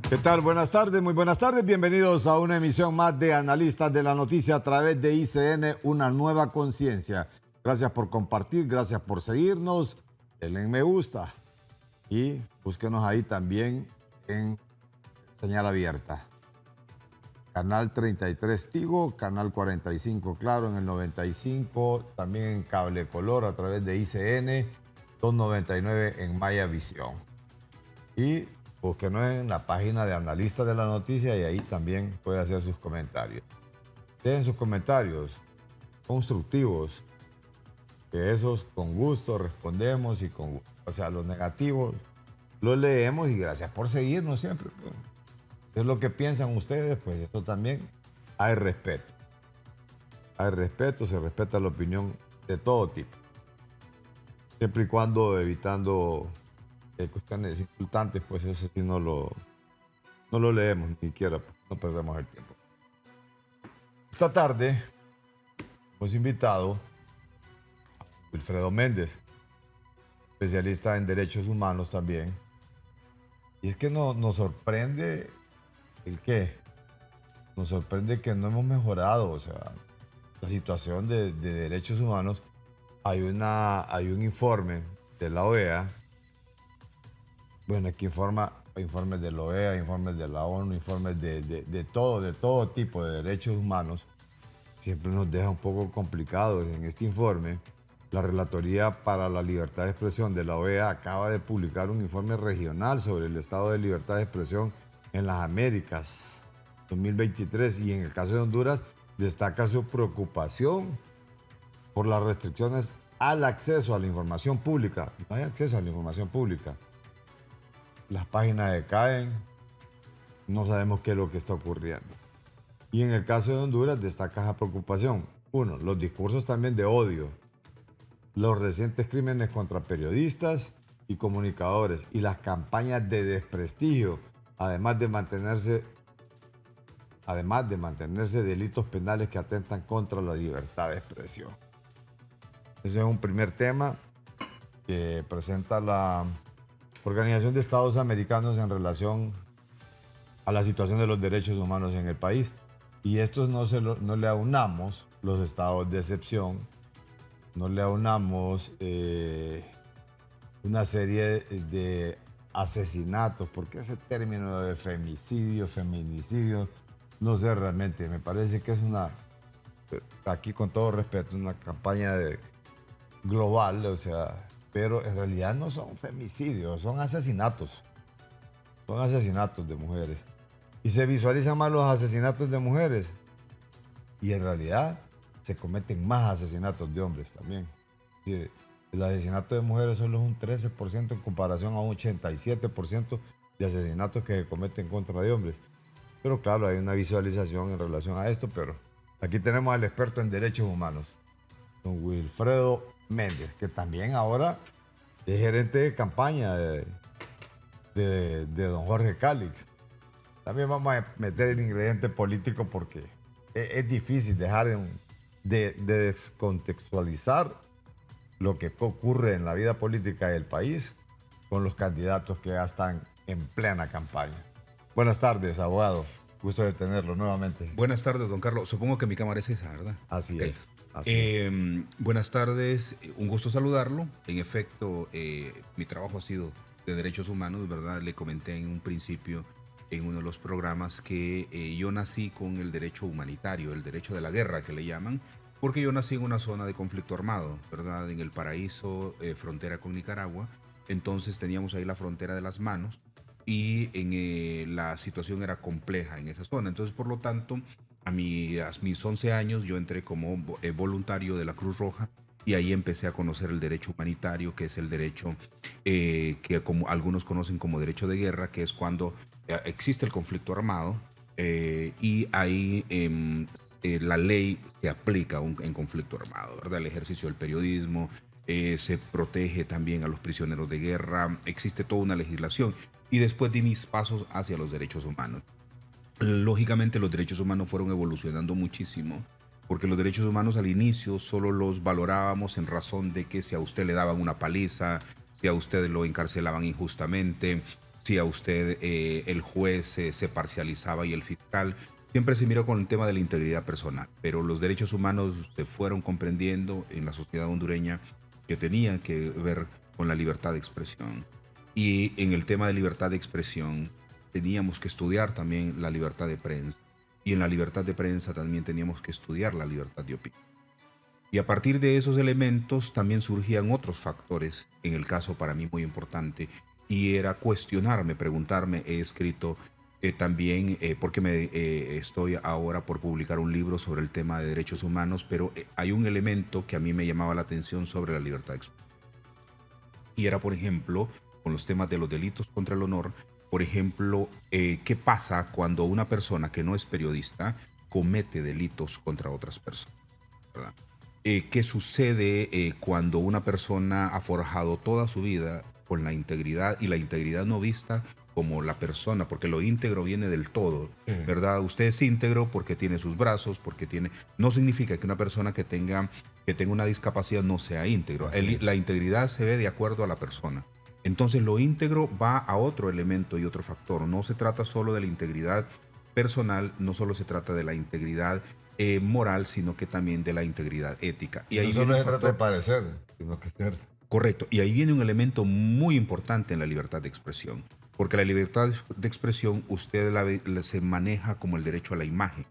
¿Qué tal? Buenas tardes, muy buenas tardes. Bienvenidos a una emisión más de Analistas de la Noticia a través de ICN, una nueva conciencia. Gracias por compartir, gracias por seguirnos. Denle me gusta y búsquenos ahí también en señal abierta. Canal 33 Tigo, Canal 45 Claro en el 95, también en Cable Color a través de ICN, 299 en Maya Visión. Y búsquenos en la página de Analistas de la Noticia y ahí también puede hacer sus comentarios. Dejen sus comentarios constructivos, que esos con gusto respondemos y con gusto. O sea, los negativos los leemos y gracias por seguirnos siempre. Pues. ¿Qué es lo que piensan ustedes? Pues esto también hay respeto. Hay respeto, se respeta la opinión de todo tipo. Siempre y cuando evitando cuestiones insultantes, pues eso sí no lo leemos, ni siquiera, pues, no perdemos el tiempo. Esta tarde hemos invitado a Wilfredo Méndez, especialista en derechos humanos también. Y es que nos sorprende el qué. Nos sorprende que no hemos mejorado, o sea, la situación de derechos humanos. Hay un informe de la OEA. Bueno, aquí informes de la OEA, informes de la ONU, informes de todo tipo de derechos humanos. Siempre nos deja un poco complicados. En este informe, la Relatoría para la Libertad de Expresión de la OEA acaba de publicar un informe regional sobre el estado de libertad de expresión en las Américas 2023 y en el caso de Honduras destaca su preocupación por las restricciones al acceso a la información pública. No hay acceso a la información pública. Las páginas decaen, no sabemos qué es lo que está ocurriendo. Y en el caso de Honduras destaca esa preocupación. Uno, los discursos también de odio, los recientes crímenes contra periodistas y comunicadores y las campañas de desprestigio, además de mantenerse delitos penales que atentan contra la libertad de expresión. Ese es un primer tema que presenta la Organización de Estados Americanos en relación a la situación de los derechos humanos en el país. Y estos no le aunamos los estados de excepción, no le aunamos una serie de asesinatos, porque ese término de femicidio, feminicidio, no sé realmente, me parece que es aquí con todo respeto, una campaña global, o sea, pero en realidad no son femicidios, son asesinatos de mujeres. Y se visualizan más los asesinatos de mujeres. Y en realidad se cometen más asesinatos de hombres también. Sí, el asesinato de mujeres solo es un 13% en comparación a un 87% de asesinatos que se cometen contra de hombres. Pero claro, hay una visualización en relación a esto, pero aquí tenemos al experto en derechos humanos, don Wilfredo Méndez, que también ahora es gerente de campaña de don Jorge Calix. También vamos a meter el ingrediente político porque es difícil dejar de descontextualizar lo que ocurre en la vida política del país con los candidatos que ya están en plena campaña. Buenas tardes, abogado. Gusto de tenerlo nuevamente. Buenas tardes, don Carlos. Supongo que mi cámara es esa, ¿verdad? Así Okay. es. Así buenas tardes, un gusto saludarlo. En efecto, mi trabajo ha sido de derechos humanos, ¿verdad? Le comenté en un principio en uno de los programas que yo nací con el derecho humanitario, el derecho de la guerra que le llaman, porque yo nací en una zona de conflicto armado, ¿verdad? En el Paraíso, frontera con Nicaragua. Entonces teníamos ahí la frontera de las manos y la situación era compleja en esa zona. Entonces, por lo tanto, a mis 11 años yo entré como voluntario de la Cruz Roja y ahí empecé a conocer el derecho humanitario, que es el derecho que como algunos conocen como derecho de guerra, que es cuando existe el conflicto armado y ahí la ley se aplica en conflicto armado, ¿verdad? El ejercicio del periodismo, se protege también a los prisioneros de guerra, existe toda una legislación. Y después di mis pasos hacia los derechos humanos. Lógicamente los derechos humanos fueron evolucionando muchísimo, porque los derechos humanos al inicio solo los valorábamos en razón de que si a usted le daban una paliza, si a usted lo encarcelaban injustamente, si a usted el juez se parcializaba y el fiscal. Siempre se miró con el tema de la integridad personal, pero los derechos humanos se fueron comprendiendo en la sociedad hondureña que tenían que ver con la libertad de expresión. Y en el tema de libertad de expresión teníamos que estudiar también la libertad de prensa. Y en la libertad de prensa también teníamos que estudiar la libertad de opinión. Y a partir de esos elementos también surgían otros factores, en el caso para mí muy importante, y era cuestionarme, preguntarme. He escrito también, porque estoy ahora por publicar un libro sobre el tema de derechos humanos, pero hay un elemento que a mí me llamaba la atención sobre la libertad de expresión. Y era, por ejemplo, con los temas de los delitos contra el honor, por ejemplo, ¿qué pasa cuando una persona que no es periodista comete delitos contra otras personas? ¿Verdad? ¿Qué sucede cuando una persona ha forjado toda su vida con la integridad, y la integridad no vista como la persona, porque lo íntegro viene del todo, ¿verdad? Usted es íntegro porque tiene sus brazos, porque tiene... No significa que una persona que tenga una discapacidad no sea íntegro. La integridad se ve de acuerdo a la persona. Entonces lo íntegro va a otro elemento y otro factor. No se trata solo de la integridad personal, no solo se trata de la integridad moral, sino que también de la integridad ética. Y ahí no solo se trata de parecer, sino que es cierto. Correcto. Y ahí viene un elemento muy importante en la libertad de expresión. Porque la libertad de expresión usted se maneja como el derecho a la imagen.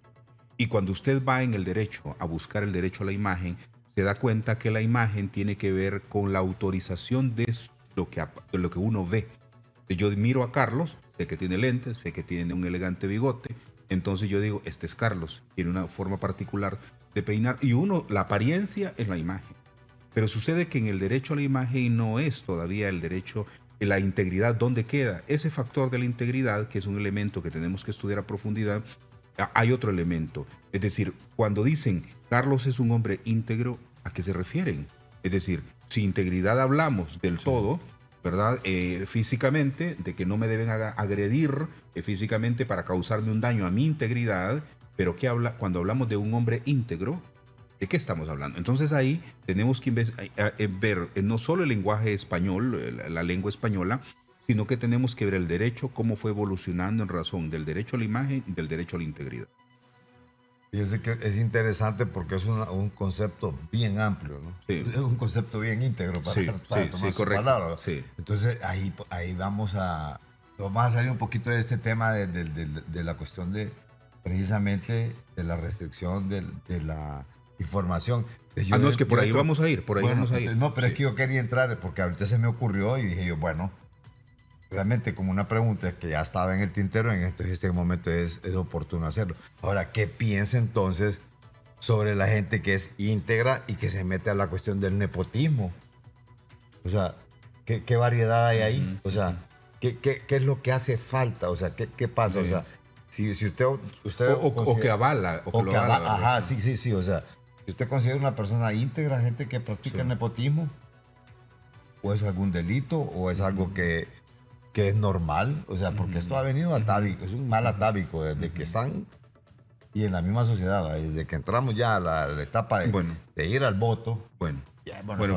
Y cuando usted va en el derecho a buscar el derecho a la imagen, se da cuenta que la imagen tiene que ver con la autorización de lo que uno ve. Yo miro a Carlos, sé que tiene lentes, sé que tiene un elegante bigote, entonces yo digo, este es Carlos, tiene una forma particular de peinar, y la apariencia es la imagen. Pero sucede que en el derecho a la imagen no es todavía el derecho, la integridad, ¿dónde queda? Ese factor de la integridad, que es un elemento que tenemos que estudiar a profundidad, hay otro elemento. Es decir, cuando dicen Carlos es un hombre íntegro, ¿a qué se refieren? Es decir, si integridad hablamos del todo, ¿verdad? Físicamente, de que no me deben agredir físicamente para causarme un daño a mi integridad, pero cuando hablamos de un hombre íntegro, ¿de qué estamos hablando? Entonces ahí tenemos que ver no solo el lenguaje español, la lengua española, sino que tenemos que ver el derecho, cómo fue evolucionando en razón del derecho a la imagen y del derecho a la integridad. Fíjese que es interesante porque es un concepto bien amplio, ¿no? Sí. Es un concepto bien íntegro para tomar su palabra. Sí. Entonces ahí vamos a salir un poquito de este tema de la cuestión precisamente de la restricción de la información. No, es que por ahí vamos a ir, No, pero es que yo quería entrar porque ahorita se me ocurrió y dije yo, bueno, realmente como una pregunta que ya estaba en el tintero, en este momento es oportuno hacerlo. Ahora, ¿qué piensa entonces sobre la gente que es íntegra y que se mete a la cuestión del nepotismo? O sea, ¿qué variedad hay ahí? O sea, ¿qué es lo que hace falta? O sea, ¿qué pasa? Sí. O sea, si usted o que avala. Ajá, sí. O sea, si usted considera una persona íntegra, gente que practica el nepotismo, o es algún delito, o es algo que es normal, o sea, porque esto ha venido atávico, es un mal atávico desde que están y en la misma sociedad, desde que entramos ya a la etapa de ir al voto. Bueno,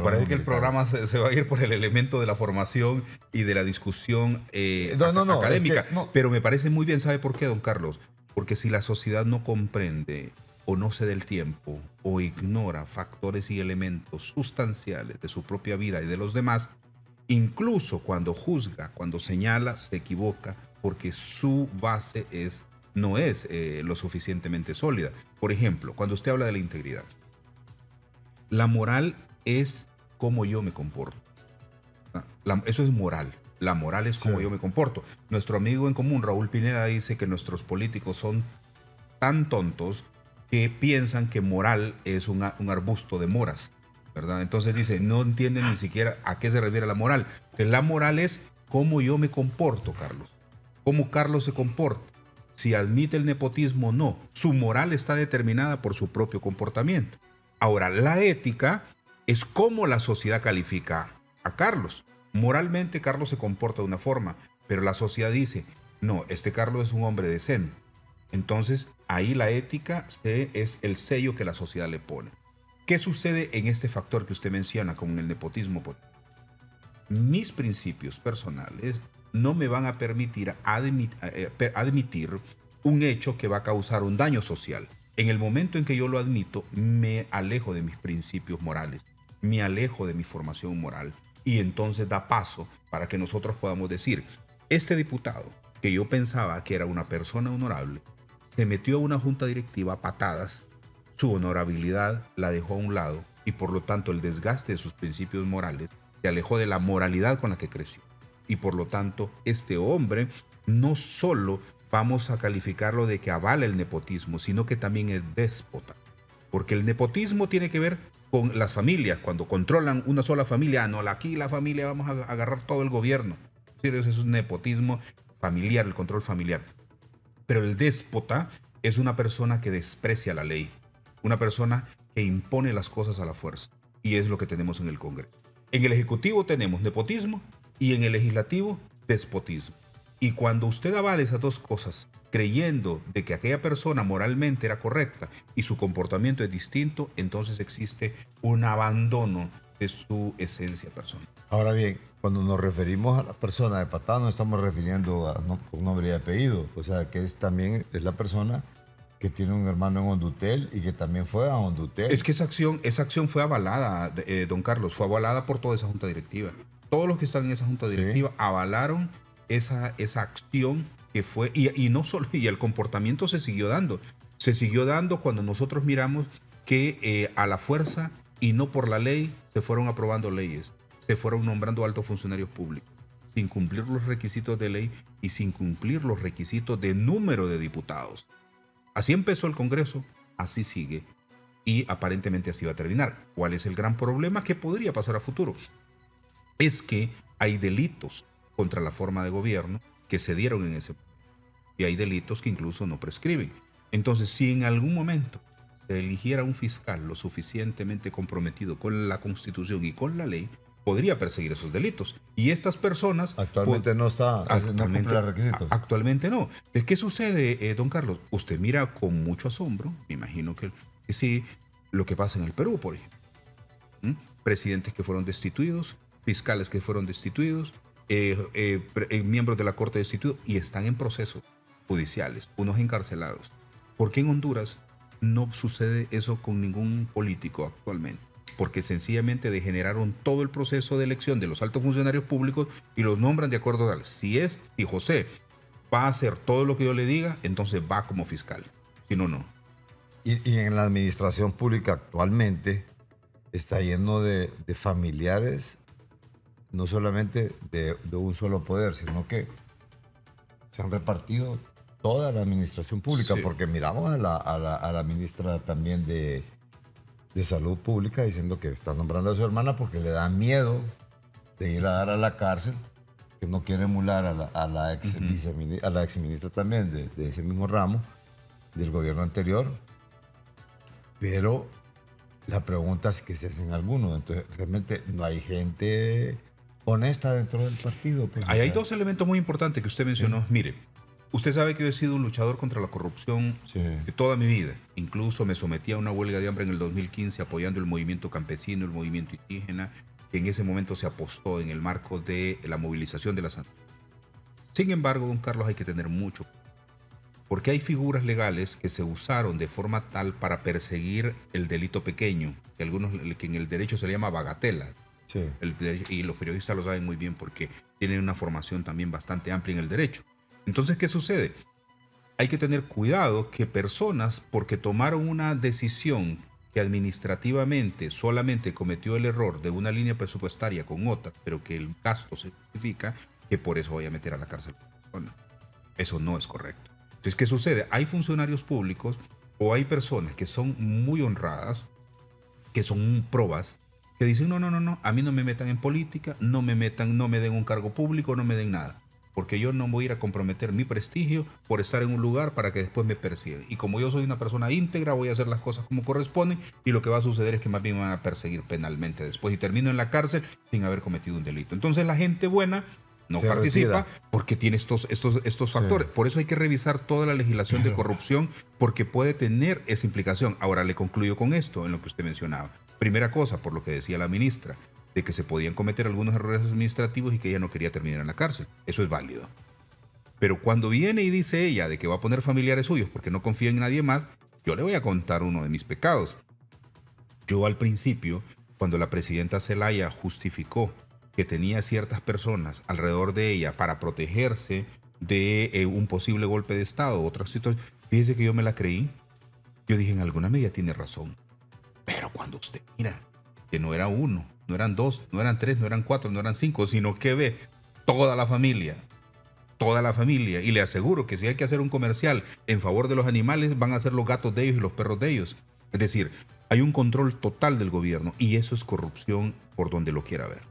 parece que el programa se va a ir por el elemento de la formación y de la discusión académica, es que, pero me parece muy bien, ¿sabe por qué, don Carlos? Porque si la sociedad no comprende o no se da el tiempo o ignora factores y elementos sustanciales de su propia vida y de los demás, incluso cuando juzga, cuando señala, se equivoca porque su base no es lo suficientemente sólida. Por ejemplo, cuando usted habla de la integridad, la moral es cómo yo me comporto. Eso es moral. La moral es cómo yo me comporto. Nuestro amigo en común, Raúl Pineda, dice que nuestros políticos son tan tontos que piensan que moral es un arbusto de moras, ¿verdad? Entonces dice, no entienden ni siquiera a qué se refiere la moral. Entonces, la moral es cómo yo me comporto, Carlos. Cómo Carlos se comporta. Si admite el nepotismo o no. Su moral está determinada por su propio comportamiento. Ahora, la ética es cómo la sociedad califica a Carlos. Moralmente, Carlos se comporta de una forma, pero la sociedad dice, no, este Carlos es un hombre decente. Entonces, ahí la ética es el sello que la sociedad le pone. ¿Qué sucede en este factor que usted menciona con el nepotismo? Mis principios personales no me van a permitir admitir un hecho que va a causar un daño social. En el momento en que yo lo admito, me alejo de mis principios morales, me alejo de mi formación moral, y entonces da paso para que nosotros podamos decir, este diputado, que yo pensaba que era una persona honorable, se metió a una junta directiva a patadas, su honorabilidad la dejó a un lado, y por lo tanto el desgaste de sus principios morales se alejó de la moralidad con la que creció. Y por lo tanto, este hombre no solo vamos a calificarlo de que avala el nepotismo, sino que también es déspota. Porque el nepotismo tiene que ver con las familias. Cuando controlan una sola familia, no, aquí la familia vamos a agarrar todo el gobierno. Eso es un nepotismo familiar, el control familiar. Pero el déspota es una persona que desprecia la ley, una persona que impone las cosas a la fuerza. Y es lo que tenemos en el Congreso. En el Ejecutivo tenemos nepotismo y en el Legislativo despotismo. Y cuando usted avala esas dos cosas, creyendo de que aquella persona moralmente era correcta y su comportamiento es distinto, entonces existe un abandono de su esencia personal. Ahora bien, cuando nos referimos a la persona de patada, no estamos refiriendo a con nombre y apellido. O sea, que también es la persona que tiene un hermano en Hondutel y que también fue a Hondutel. Es que esa acción fue avalada, don Carlos, fue avalada por toda esa junta directiva. Todos los que están en esa junta directiva avalaron esa acción que fue, y no solo, y el comportamiento se siguió dando. Se siguió dando cuando nosotros miramos que a la fuerza y no por la ley se fueron aprobando leyes, se fueron nombrando altos funcionarios públicos, sin cumplir los requisitos de ley y sin cumplir los requisitos de número de diputados. Así empezó el Congreso, así sigue, y aparentemente así va a terminar. ¿Cuál es el gran problema que podría pasar a futuro? Es que hay delitos contra la forma de gobierno que se dieron en ese momento. Y hay delitos que incluso no prescriben. Entonces, si en algún momento se eligiera un fiscal lo suficientemente comprometido con la Constitución y con la ley, podría perseguir esos delitos. Y estas personas... Actualmente no cumple el requisito. Actualmente no. ¿Qué sucede, don Carlos? Usted mira con mucho asombro, me imagino que sí, lo que pasa en el Perú, por ejemplo. Presidentes que fueron destituidos, fiscales que fueron destituidos, miembros de la Corte destituidos y están en procesos judiciales, unos encarcelados. ¿Por qué en Honduras no sucede eso con ningún político actualmente? Porque sencillamente degeneraron todo el proceso de elección de los altos funcionarios públicos y los nombran de acuerdo a si José va a hacer todo lo que yo le diga, entonces va como fiscal, si no, no. Y en la administración pública actualmente está lleno de familiares, no solamente de un solo poder, sino que se han repartido toda la administración pública, sí. Porque miramos a la ministra también de Salud Pública diciendo que está nombrando a su hermana porque le da miedo de ir a dar a la cárcel, que no quiere emular a la ex ministra también de ese mismo ramo del gobierno anterior. Pero la pregunta es que se hacen algunos. Entonces, realmente no hay gente honesta dentro del partido. Pues, hay dos elementos muy importantes que usted mencionó. Sí. Mire, usted sabe que yo he sido un luchador contra la corrupción de toda mi vida. Incluso me sometí a una huelga de hambre en el 2015 apoyando el movimiento campesino, el movimiento indígena, que en ese momento se apostó en el marco de la movilización de la Santa. Sin embargo, don Carlos, hay que tener mucho, porque hay figuras legales que se usaron de forma tal para perseguir el delito pequeño, que en el derecho se le llama bagatela. Sí. Y los periodistas lo saben muy bien porque tienen una formación también bastante amplia en el derecho. Entonces, ¿qué sucede? Hay que tener cuidado que personas, porque tomaron una decisión que administrativamente solamente cometió el error de una línea presupuestaria con otra, pero que el gasto se justifica, que por eso voy a meter a la cárcel a la persona. Eso no es correcto. Entonces, ¿qué sucede? Hay funcionarios públicos o hay personas que son muy honradas, que son probas, que dicen, no, a mí no me metan en política, no me den un cargo público, no me den nada. Porque yo no voy a ir a comprometer mi prestigio por estar en un lugar para que después me persigan. Y como yo soy una persona íntegra, voy a hacer las cosas como corresponden y lo que va a suceder es que más bien me van a perseguir penalmente después y termino en la cárcel sin haber cometido un delito. Entonces la gente buena no participa porque tiene estos factores. Por eso hay que revisar toda la legislación de corrupción porque puede tener esa implicación. Ahora le concluyo con esto en lo que usted mencionaba. Primera cosa, por lo que decía la ministra, de que se podían cometer algunos errores administrativos y que ella no quería terminar en la cárcel. Eso es válido. Pero cuando viene y dice ella de que va a poner familiares suyos porque no confía en nadie más, yo le voy a contar uno de mis pecados. Yo al principio, cuando la presidenta Zelaya justificó que tenía ciertas personas alrededor de ella para protegerse de un posible golpe de Estado, otra situación, fíjese que yo me la creí. Yo dije, en alguna medida tiene razón. Pero cuando usted mira que no era uno, no eran dos, no eran tres, no eran cuatro, no eran cinco, sino que ve toda la familia, y le aseguro que si hay que hacer un comercial en favor de los animales, van a ser los gatos de ellos y los perros de ellos. Es decir, hay un control total del gobierno y eso es corrupción por donde lo quiera ver.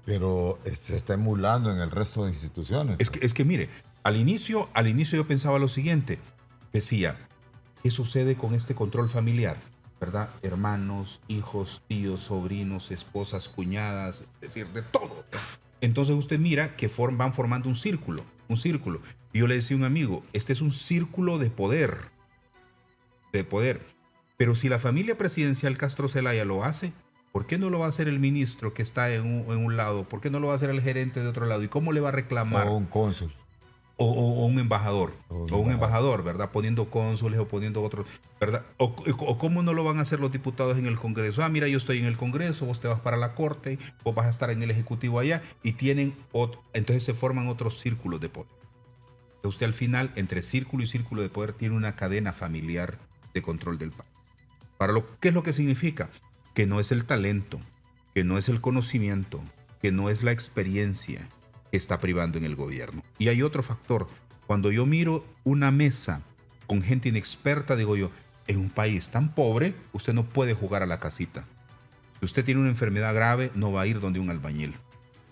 Pero se está emulando en el resto de instituciones. Es que mire, al inicio yo pensaba lo siguiente. Decía, ¿qué sucede con este control familiar? ¿Verdad? Hermanos, hijos, tíos, sobrinos, esposas, cuñadas, es decir, de todo. Entonces usted mira que van formando un círculo. Y yo le decía a un amigo, este es un círculo de poder. Pero si la familia presidencial Castro Zelaya lo hace, ¿por qué no lo va a hacer el ministro que está en un lado? ¿Por qué no lo va a hacer el gerente de otro lado? ¿Y cómo le va a reclamar? O un cónsul. O un embajador. O un embajador, ¿verdad? Poniendo cónsules o poniendo otros, ¿verdad? O cómo no lo van a hacer los diputados en el Congreso. Ah, mira, yo estoy en el Congreso, vos te vas para la Corte, vos vas a estar en el Ejecutivo allá, y entonces se forman otros círculos de poder. Entonces usted al final, entre círculo y círculo de poder, tiene una cadena familiar de control del país. ¿Qué es lo que significa? Que no es el talento, que no es el conocimiento, que no es la experiencia que está privando en el gobierno. Y hay otro factor. Cuando yo miro una mesa con gente inexperta, digo yo, en un país tan pobre, usted no puede jugar a la casita. Si usted tiene una enfermedad grave, no va a ir donde un albañil.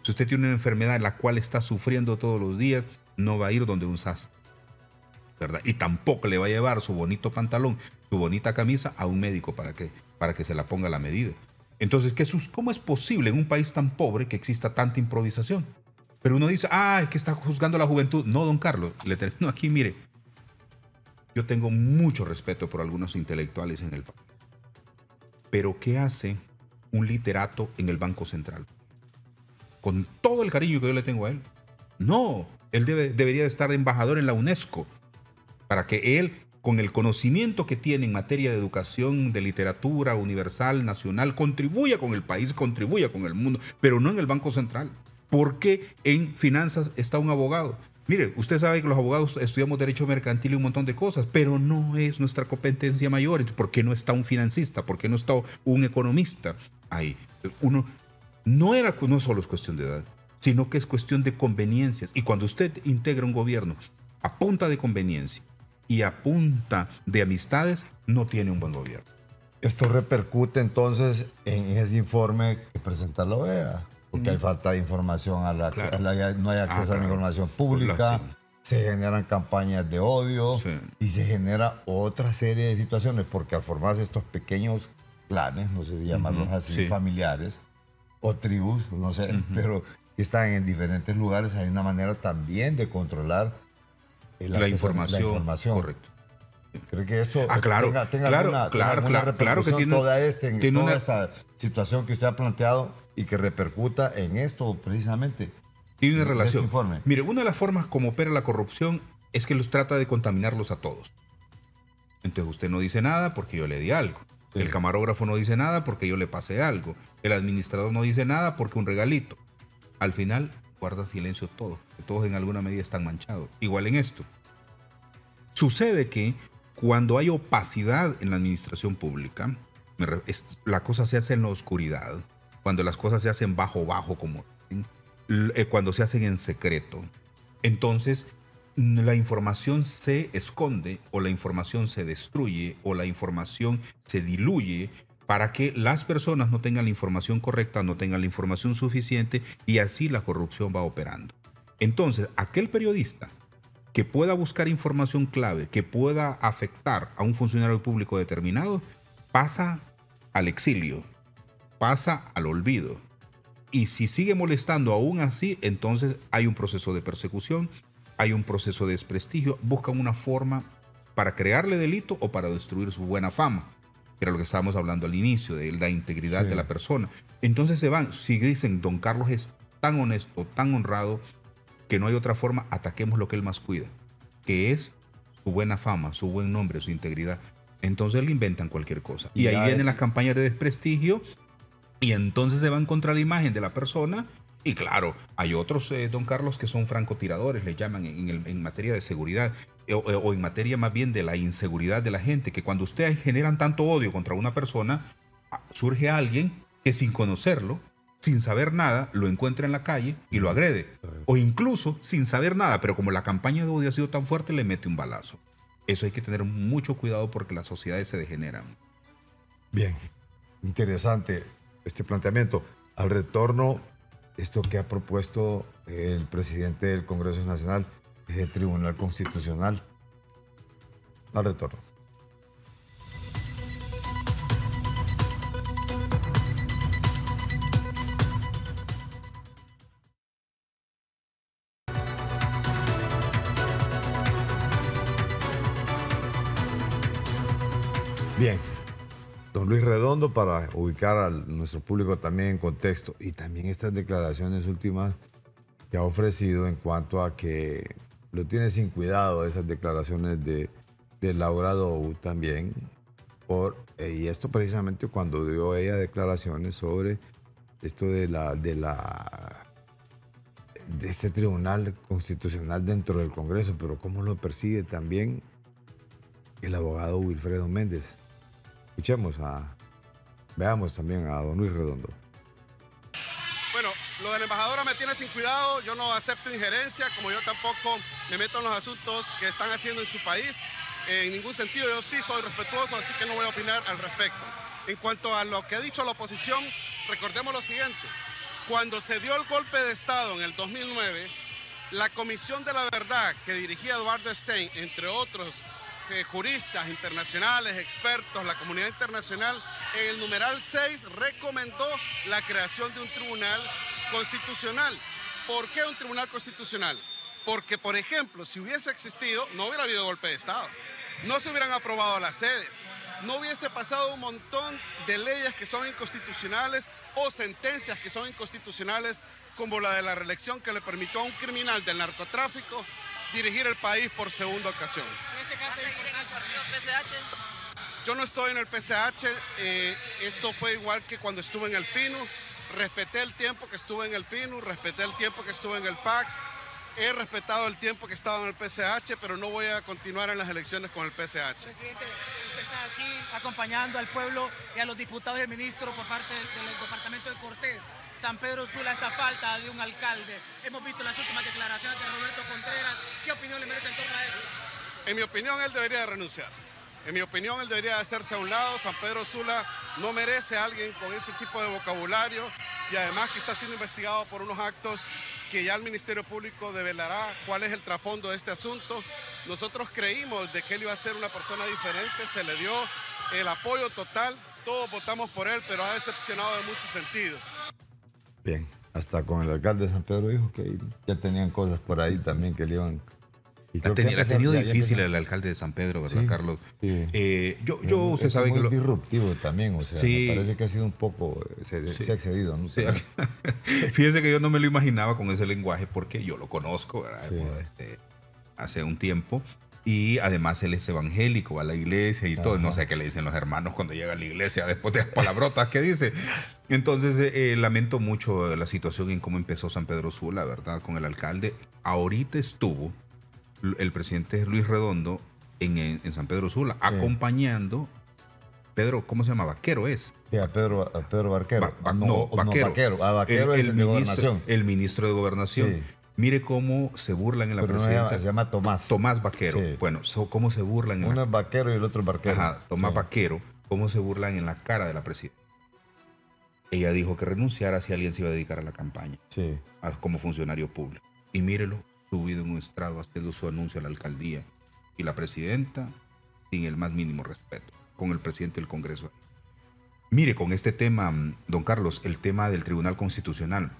Si usted tiene una enfermedad en la cual está sufriendo todos los días, no va a ir donde un sastre, ¿verdad? Y tampoco le va a llevar su bonito pantalón, su bonita camisa a un médico para que se la ponga a la medida. Entonces, ¿cómo es posible en un país tan pobre que exista tanta improvisación? Pero uno dice, es que está juzgando a la juventud. No, don Carlos, le termino aquí, mire. Yo tengo mucho respeto por algunos intelectuales en el país. Pero ¿qué hace un literato en el Banco Central? Con todo el cariño que yo le tengo a él. No, él debería de estar de embajador en la UNESCO para que él, con el conocimiento que tiene en materia de educación, de literatura universal, nacional, contribuya con el país, contribuya con el mundo, pero no en el Banco Central. ¿Por qué en finanzas está un abogado? Mire, usted sabe que los abogados estudiamos derecho mercantil y un montón de cosas, pero no es nuestra competencia mayor. ¿Por qué no está un financista? ¿Por qué no está un economista ahí? No solo es cuestión de edad, sino que es cuestión de conveniencias. Y cuando usted integra un gobierno a punta de conveniencia y a punta de amistades, no tiene un buen gobierno. Esto repercute entonces en ese informe que presenta la OEA. Porque hay falta de información, no hay acceso a la información pública, se generan campañas de odio y se genera otra serie de situaciones, porque al formarse estos pequeños clanes, no sé si llamarlos así, familiares o tribus, no sé, pero que están en diferentes lugares, hay una manera también de controlar la información. Correcto. ¿Cree que esto tenga alguna repercusión claro que toda esta situación que usted ha planteado y que repercuta en esto precisamente? Tiene una relación. Este informe. Mire, una de las formas como opera la corrupción es que los trata de contaminarlos a todos. Entonces usted no dice nada porque yo le di algo. Sí. El camarógrafo no dice nada porque yo le pasé algo. El administrador no dice nada porque un regalito. Al final guarda silencio todo. Todos en alguna medida están manchados. Igual en esto. Sucede que cuando hay opacidad en la administración pública, la cosa se hace en la oscuridad. Cuando las cosas se hacen bajo, como cuando se hacen en secreto, entonces la información se esconde o la información se destruye o la información se diluye para que las personas no tengan la información correcta, no tengan la información suficiente y así la corrupción va operando. Entonces, aquel periodista que pueda buscar información clave, que pueda afectar a un funcionario público determinado, pasa al exilio, pasa al olvido. Y si sigue molestando aún así, entonces hay un proceso de persecución, hay un proceso de desprestigio, buscan una forma para crearle delito o para destruir su buena fama. que era lo que estábamos hablando al inicio, de la integridad de la persona. Entonces se van, si dicen, don Carlos es tan honesto, tan honrado, que no hay otra forma, ataquemos lo que él más cuida, que es su buena fama, su buen nombre, su integridad. Entonces le inventan cualquier cosa. Y ahí vienen las campañas de desprestigio, y entonces se van contra la imagen de la persona. Y claro, hay otros, don Carlos, que son francotiradores, le llaman en materia de seguridad, o en materia más bien de la inseguridad de la gente, que cuando ustedes generan tanto odio contra una persona, surge alguien que sin conocerlo, sin saber nada, lo encuentra en la calle y lo agrede. O incluso sin saber nada, pero como la campaña de odio ha sido tan fuerte, le mete un balazo. Eso hay que tener mucho cuidado porque las sociedades se degeneran. Bien, interesante este planteamiento. Al retorno, esto que ha propuesto el presidente del Congreso Nacional, el Tribunal Constitucional. Al retorno. Bien, don Luis Redondo, para ubicar a nuestro público también en contexto, y también estas declaraciones últimas que ha ofrecido en cuanto a que lo tiene sin cuidado, esas declaraciones de Laura Dou también, y esto precisamente cuando dio ella declaraciones sobre esto de este Tribunal Constitucional dentro del Congreso, pero cómo lo percibe también el abogado Wilfredo Méndez. Veamos también a don Luis Redondo. Bueno, lo de la embajadora me tiene sin cuidado, yo no acepto injerencia, como yo tampoco me meto en los asuntos que están haciendo en su país, en ningún sentido. Yo sí soy respetuoso, así que no voy a opinar al respecto. En cuanto a lo que ha dicho la oposición, recordemos lo siguiente: cuando se dio el golpe de Estado en el 2009, la Comisión de la Verdad que dirigía Eduardo Stein, entre otros juristas internacionales, expertos, la comunidad internacional, en el numeral 6 recomendó la creación de un tribunal constitucional. ¿Por qué un tribunal constitucional? Porque, por ejemplo, si hubiese existido, no hubiera habido golpe de Estado, no se hubieran aprobado las sedes, no hubiese pasado un montón de leyes que son inconstitucionales o sentencias que son inconstitucionales, como la de la reelección que le permitió a un criminal del narcotráfico dirigir el país por segunda ocasión. En este caso, ¿el partido PSH? Yo no estoy en el PSH, esto fue igual que cuando estuve en el PINU, respeté el tiempo que estuve en el PINU, respeté el tiempo que estuve en el PAC, he respetado el tiempo que he estado en el PSH, pero no voy a continuar en las elecciones con el PSH. Presidente, usted está aquí acompañando al pueblo y a los diputados y el ministro por parte del departamento de Cortés. San Pedro Sula está a falta de un alcalde. Hemos visto las últimas declaraciones de Roberto Contreras. ¿Qué opinión le merece en torno a esto? En mi opinión, él debería de renunciar. En mi opinión, él debería de hacerse a un lado. San Pedro Sula no merece a alguien con ese tipo de vocabulario, y además que está siendo investigado por unos actos que ya el Ministerio Público develará cuál es el trasfondo de este asunto. Nosotros creímos de que él iba a ser una persona diferente, se le dio el apoyo total, todos votamos por él, pero ha decepcionado en muchos sentidos. Bien, hasta con el alcalde de San Pedro dijo que ya tenían cosas por ahí también que le iban... La ha tenido difícil el alcalde de San Pedro, ¿verdad, sí, Carlos? Sí. Usted sabe que... Es muy disruptivo también, o sea, sí, me parece que ha sido un poco... Se ha excedido, ¿no? Sí. Fíjese que yo no me lo imaginaba con ese lenguaje porque yo lo conozco, ¿verdad? Sí. Hace un tiempo. Y además él es evangélico, va a la iglesia y todo. No sé qué le dicen los hermanos cuando llega a la iglesia después de las palabrotas que dice. Entonces lamento mucho la situación en cómo empezó San Pedro Sula, ¿verdad? Con el alcalde. Ahorita estuvo el presidente Luis Redondo en San Pedro Sula, sí, acompañando Pedro, ¿cómo se llama? Vaquero es. Sí, a Pedro Vaquero. Vaquero. Vaquero es el de Gobernación. El ministro de Gobernación. Sí. Mire cómo se burlan en la presidenta. No se llama Tomás. Tomás Vaquero. Sí. Bueno, cómo se burlan. Uno es Vaquero y el otro es Barquero. Ajá, Tomás Vaquero. Cómo se burlan en la cara de la presidenta. Ella dijo que renunciara si alguien se iba a dedicar a la campaña. Sí. Como funcionario público. Y mírelo, subido en un estrado haciendo su anuncio a la alcaldía. Y la presidenta sin el más mínimo respeto. Con el presidente del Congreso. Mire, con este tema, don Carlos, el tema del Tribunal Constitucional.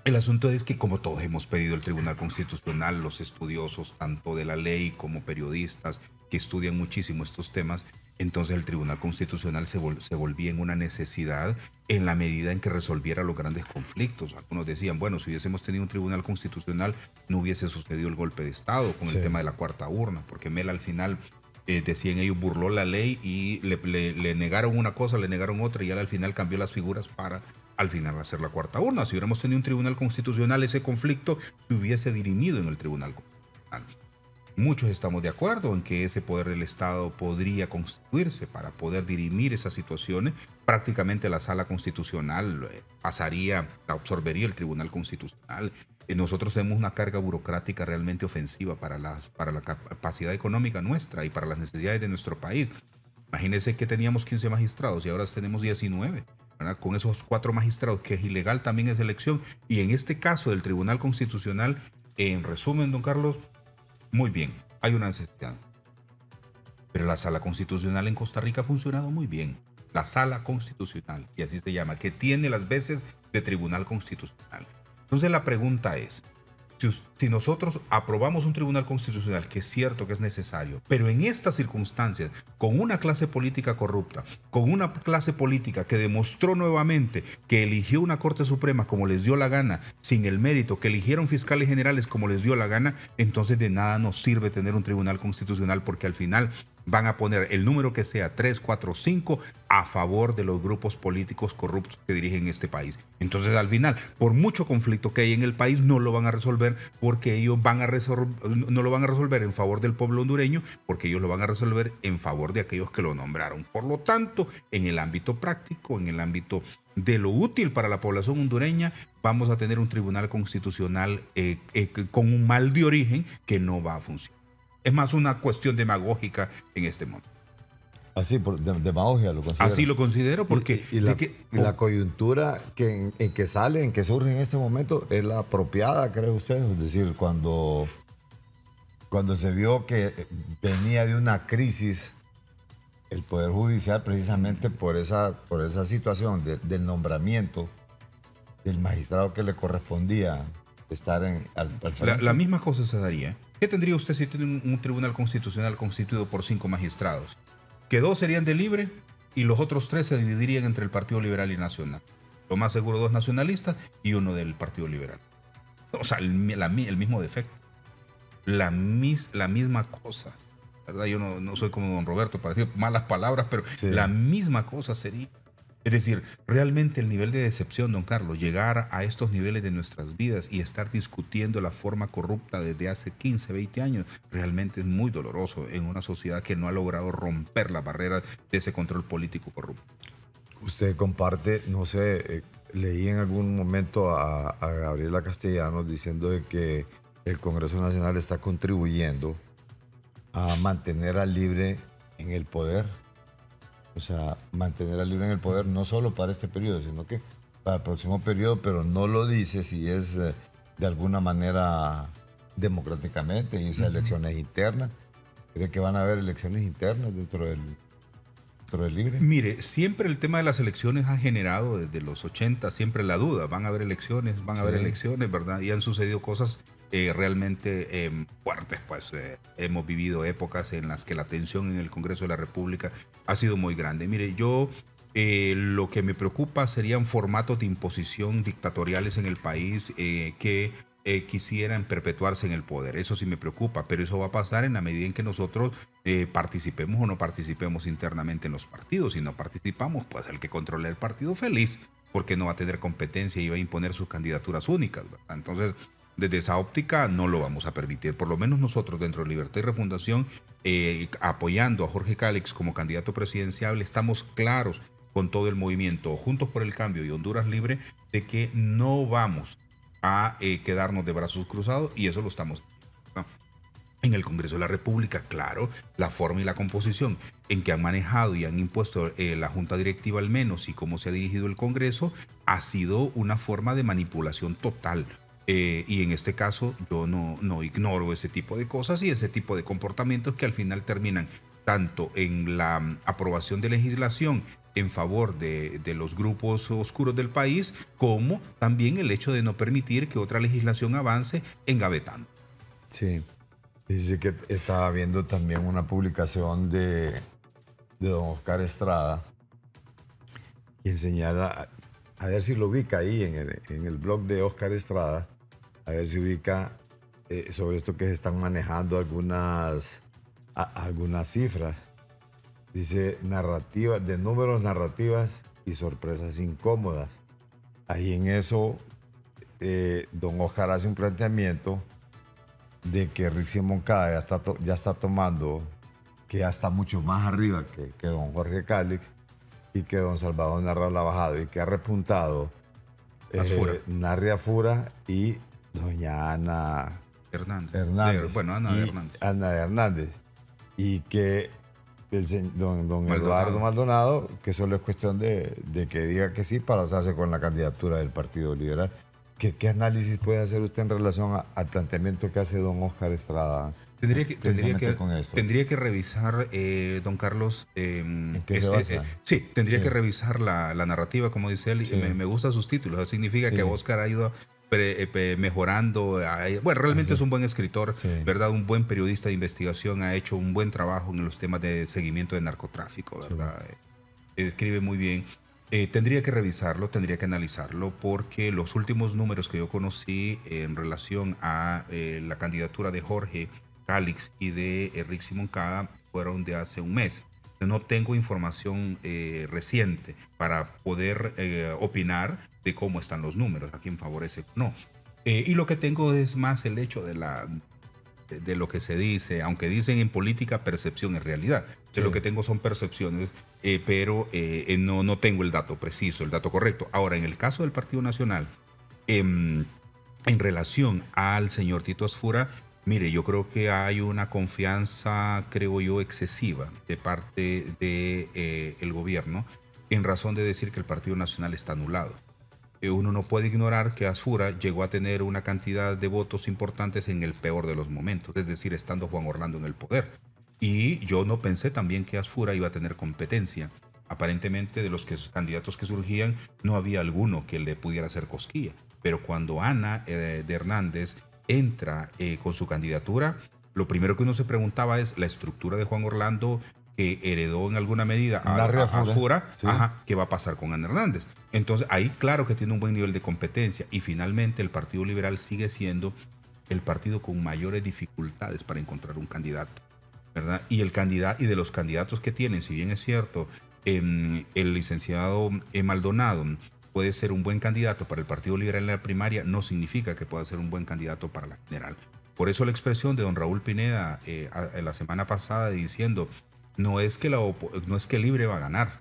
El asunto es que como todos hemos pedido el Tribunal Constitucional, los estudiosos tanto de la ley como periodistas que estudian muchísimo estos temas, Entonces el Tribunal Constitucional se volvía en una necesidad en la medida en que resolviera los grandes conflictos. Algunos decían, bueno, si hubiésemos tenido un Tribunal Constitucional no hubiese sucedido el golpe de Estado con el tema de la cuarta urna, porque Mela al final, decían ellos, burló la ley y le negaron una cosa, le negaron otra y él al final cambió las figuras para al final hacer la cuarta urna. Si hubiéramos tenido un Tribunal Constitucional, ese conflicto se hubiese dirimido en el Tribunal Constitucional. Muchos estamos de acuerdo en que ese poder del Estado podría constituirse para poder dirimir esas situaciones. Prácticamente la Sala Constitucional absorbería el Tribunal Constitucional. Nosotros tenemos una carga burocrática realmente ofensiva para la capacidad económica nuestra y para las necesidades de nuestro país. Imagínense que teníamos 15 magistrados y ahora tenemos 19. ¿verdad? Con esos 4 magistrados, que es ilegal también esa elección. Y en este caso del Tribunal Constitucional, en resumen, don Carlos, muy bien, hay una necesidad. Pero la Sala Constitucional en Costa Rica ha funcionado muy bien. La Sala Constitucional, y así se llama, que tiene las veces de Tribunal Constitucional. Entonces la pregunta es, si nosotros aprobamos un Tribunal Constitucional, que es cierto que es necesario, pero en estas circunstancias, con una clase política corrupta, con una clase política que demostró nuevamente que eligió una Corte Suprema como les dio la gana, sin el mérito, que eligieron fiscales generales como les dio la gana, entonces de nada nos sirve tener un Tribunal Constitucional, porque al final van a poner el número que sea, 3, 4, 5, a favor de los grupos políticos corruptos que dirigen este país. Entonces, al final, por mucho conflicto que hay en el país, no lo van a resolver, porque ellos no lo van a resolver en favor del pueblo hondureño, porque ellos lo van a resolver en favor de aquellos que lo nombraron. Por lo tanto, en el ámbito práctico, en el ámbito de lo útil para la población hondureña, vamos a tener un Tribunal Constitucional con un mal de origen que no va a funcionar. Es más una cuestión demagógica en este momento. Así, por demagogia lo considero. Así lo considero porque... La coyuntura en que sale, en que surge en este momento, es la apropiada, ¿cree usted? Es decir, cuando se vio que venía de una crisis el Poder Judicial, precisamente por esa situación del nombramiento del magistrado que le correspondía estar al frente. La misma cosa se daría. ¿Qué tendría usted si tiene un Tribunal Constitucional constituido por 5 magistrados? Que 2 serían de Libre y los otros 3 se dividirían entre el Partido Liberal y Nacional. Lo más seguro, 2 nacionalistas y 1 del Partido Liberal. O sea, el mismo defecto. La misma cosa. ¿Verdad? Yo no soy como don Roberto para decir malas palabras, pero sí, la misma cosa sería. Es decir, realmente el nivel de decepción, don Carlos, llegar a estos niveles de nuestras vidas y estar discutiendo la forma corrupta desde hace 15, 20 años, realmente es muy doloroso en una sociedad que no ha logrado romper las barreras de ese control político corrupto. Usted comparte, no sé, leí en algún momento a Gabriela Castellanos diciendo de que el Congreso Nacional está contribuyendo a mantener al Libre en el poder. O sea, mantener al Libre en el poder no solo para este periodo, sino que para el próximo periodo, pero no lo dice si es de alguna manera democráticamente, dice elecciones internas. ¿Cree que van a haber elecciones internas dentro del Libre? Mire, siempre el tema de las elecciones ha generado desde los 80 siempre la duda. Van a haber elecciones, ¿verdad? Y han sucedido cosas realmente fuertes, pues hemos vivido épocas en las que la tensión en el Congreso de la República ha sido muy grande. Mire, yo lo que me preocupa serían formatos de imposición dictatoriales en el país que quisieran perpetuarse en el poder. Eso sí me preocupa, pero eso va a pasar en la medida en que nosotros participemos o no participemos internamente en los partidos. Si no participamos, pues el que controle el partido feliz, porque no va a tener competencia y va a imponer sus candidaturas únicas, ¿verdad? Entonces, desde esa óptica no lo vamos a permitir. Por lo menos nosotros dentro de Libertad y Refundación, apoyando a Jorge Cálix como candidato presidencial, estamos claros con todo el movimiento Juntos por el Cambio y Honduras Libre de que no vamos a quedarnos de brazos cruzados, y eso lo estamos haciendo. En el Congreso de la República, claro, la forma y la composición en que han manejado y han impuesto la Junta Directiva al menos y cómo se ha dirigido el Congreso ha sido una forma de manipulación total. Y en este caso yo no ignoro ese tipo de cosas y ese tipo de comportamientos que al final terminan tanto en la aprobación de legislación en favor de los grupos oscuros del país, como también el hecho de no permitir que otra legislación avance engavetando. Sí, dice que estaba viendo también una publicación de de don Oscar Estrada, quien señala, a ver si lo ubica ahí en el blog de Oscar Estrada, a ver si ubica sobre esto que se están manejando algunas cifras. Dice narrativa, de números, narrativas y sorpresas incómodas. Ahí en eso, don Oscar hace un planteamiento de que Rixi Moncada ya está tomando, que ya está mucho más arriba que don Jorge Calix, y que don Salvador Narra la ha bajado, y que ha repuntado Narria Fura y doña Ana Hernández. Ana de Hernández. Ana de Hernández. Y que don Eduardo Maldonado, que solo es cuestión de que diga que sí para alzarse con la candidatura del Partido Liberal. ¿Qué análisis puede hacer usted en relación al planteamiento que hace don Oscar Estrada? Tendría que revisar, don Carlos. ¿En qué se basa? Tendría que revisar la narrativa, como dice él. Sí. Me gustan sus títulos. Eso significa que Oscar ha ido mejorando. Bueno, realmente es un buen escritor, ¿verdad? Un buen periodista de investigación. Ha hecho un buen trabajo en los temas de seguimiento de narcotráfico, ¿verdad? Escribe muy bien. Tendría que revisarlo, tendría que analizarlo, porque los últimos números que yo conocí en relación a la candidatura de Jorge Calix y de Rixi Moncada fueron de hace un mes. No tengo información reciente para poder opinar de cómo están los números, a quién favorece o no. Y lo que tengo es más el hecho de lo que se dice, aunque dicen en política percepción es realidad. De lo que tengo son percepciones, pero no tengo el dato preciso, el dato correcto. Ahora, en el caso del Partido Nacional, en relación al señor Tito Asfura, mire, yo creo que hay una confianza, creo yo, excesiva de parte del gobierno en razón de decir que el Partido Nacional está anulado. Uno no puede ignorar que Asfura llegó a tener una cantidad de votos importantes en el peor de los momentos, es decir, estando Juan Orlando en el poder. Y yo no pensé también que Asfura iba a tener competencia. Aparentemente, de los candidatos que surgían, no había alguno que le pudiera hacer cosquilla. Pero cuando Ana de Hernández entra con su candidatura, lo primero que uno se preguntaba es la estructura de Juan Orlando, que heredó en alguna medida a Asfura, ¿qué va a pasar con Ana Hernández? Entonces ahí claro que tiene un buen nivel de competencia, y finalmente el Partido Liberal sigue siendo el partido con mayores dificultades para encontrar un candidato, ¿verdad? Y de los candidatos que tienen, si bien es cierto, el licenciado Maldonado puede ser un buen candidato para el Partido Liberal en la primaria, no significa que pueda ser un buen candidato para la general. Por eso la expresión de don Raúl Pineda la semana pasada diciendo: no es que Libre va a ganar,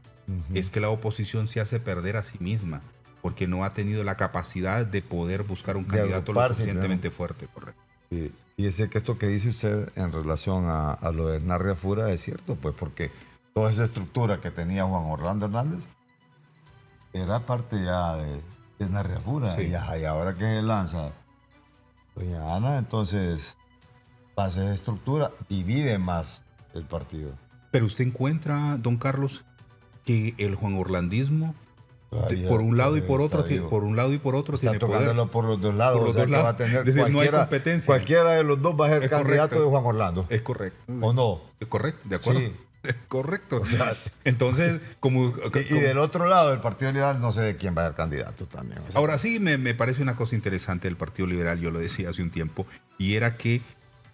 es que la oposición se hace perder a sí misma, porque no ha tenido la capacidad de poder buscar un candidato lo suficientemente fuerte, correcto. Sí. Y ese que esto que dice usted en relación a lo de Narria Fura es cierto, pues, porque toda esa estructura que tenía Juan Orlando Hernández era parte ya de Narria Fura. Sí. Y ahora que se lanza doña Ana, entonces pasa esa estructura, divide más el partido. Pero usted encuentra, don Carlos, que el Juan Orlandismo, por un lado y por otro, tiene poder. Tocándolo por los dos lados. Por los dos lados. Va a tener decir, no hay competencia. Cualquiera de los dos va a ser candidato de Juan Orlando. Es correcto. ¿O no? Es correcto, de acuerdo. Sí. Es correcto. O sea, entonces, y del otro lado, el Partido Liberal, no sé de quién va a ser candidato también. O sea, ahora sí, me parece una cosa interesante del Partido Liberal, yo lo decía hace un tiempo, y era que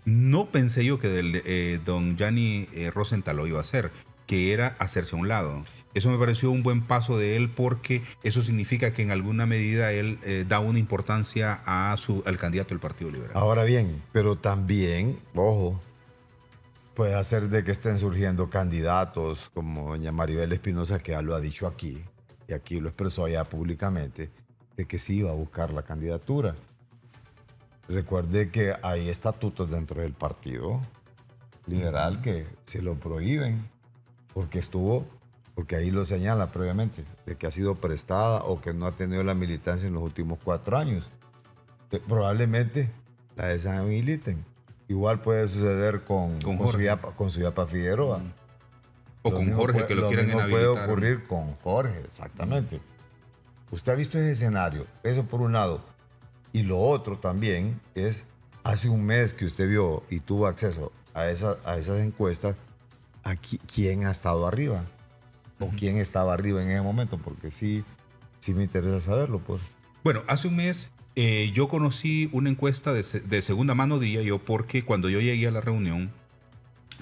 no pensé yo que don Gianni Rosenthal lo iba a hacer, que era hacerse a un lado. Eso me pareció un buen paso de él, porque eso significa que en alguna medida él da una importancia al candidato del Partido Liberal. Ahora bien, pero también, ojo, puede hacer de que estén surgiendo candidatos como doña Maribel Espinosa, que ya lo ha dicho aquí, y aquí lo expresó ya públicamente, de que sí iba a buscar la candidatura. Recuerde que hay estatutos dentro del Partido Liberal que se lo prohíben, porque ahí lo señala previamente, de que ha sido prestada o que no ha tenido la militancia en los últimos 4 años. Probablemente la deshabiliten. Igual puede suceder con Suyapa Figueroa. O con Jorge, que lo quieren inhabilitar. Puede ocurrir con Jorge, exactamente. Usted ha visto ese escenario, eso por un lado. Y lo otro también es, hace un mes que usted vio y tuvo acceso a esas encuestas, aquí, quién ha estado arriba o quién estaba arriba en ese momento, porque sí me interesa saberlo, pues. Bueno, hace un mes yo conocí una encuesta de segunda mano, diría yo, porque cuando yo llegué a la reunión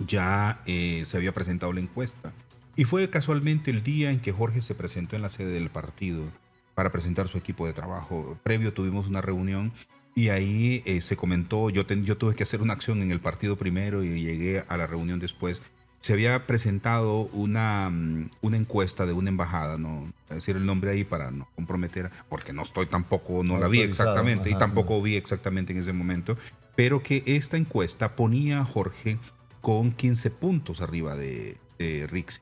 ya se había presentado la encuesta. Y fue casualmente el día en que Jorge se presentó en la sede del partido para presentar su equipo de trabajo. Previo tuvimos una reunión y ahí se comentó, yo tuve que hacer una acción en el partido primero y llegué a la reunión después. Se había presentado una encuesta de una embajada, no voy a decir el nombre ahí para no comprometer, porque no estoy tampoco, no la vi exactamente, y tampoco vi exactamente en ese momento, pero que esta encuesta ponía a Jorge con 15 puntos arriba de Rixi.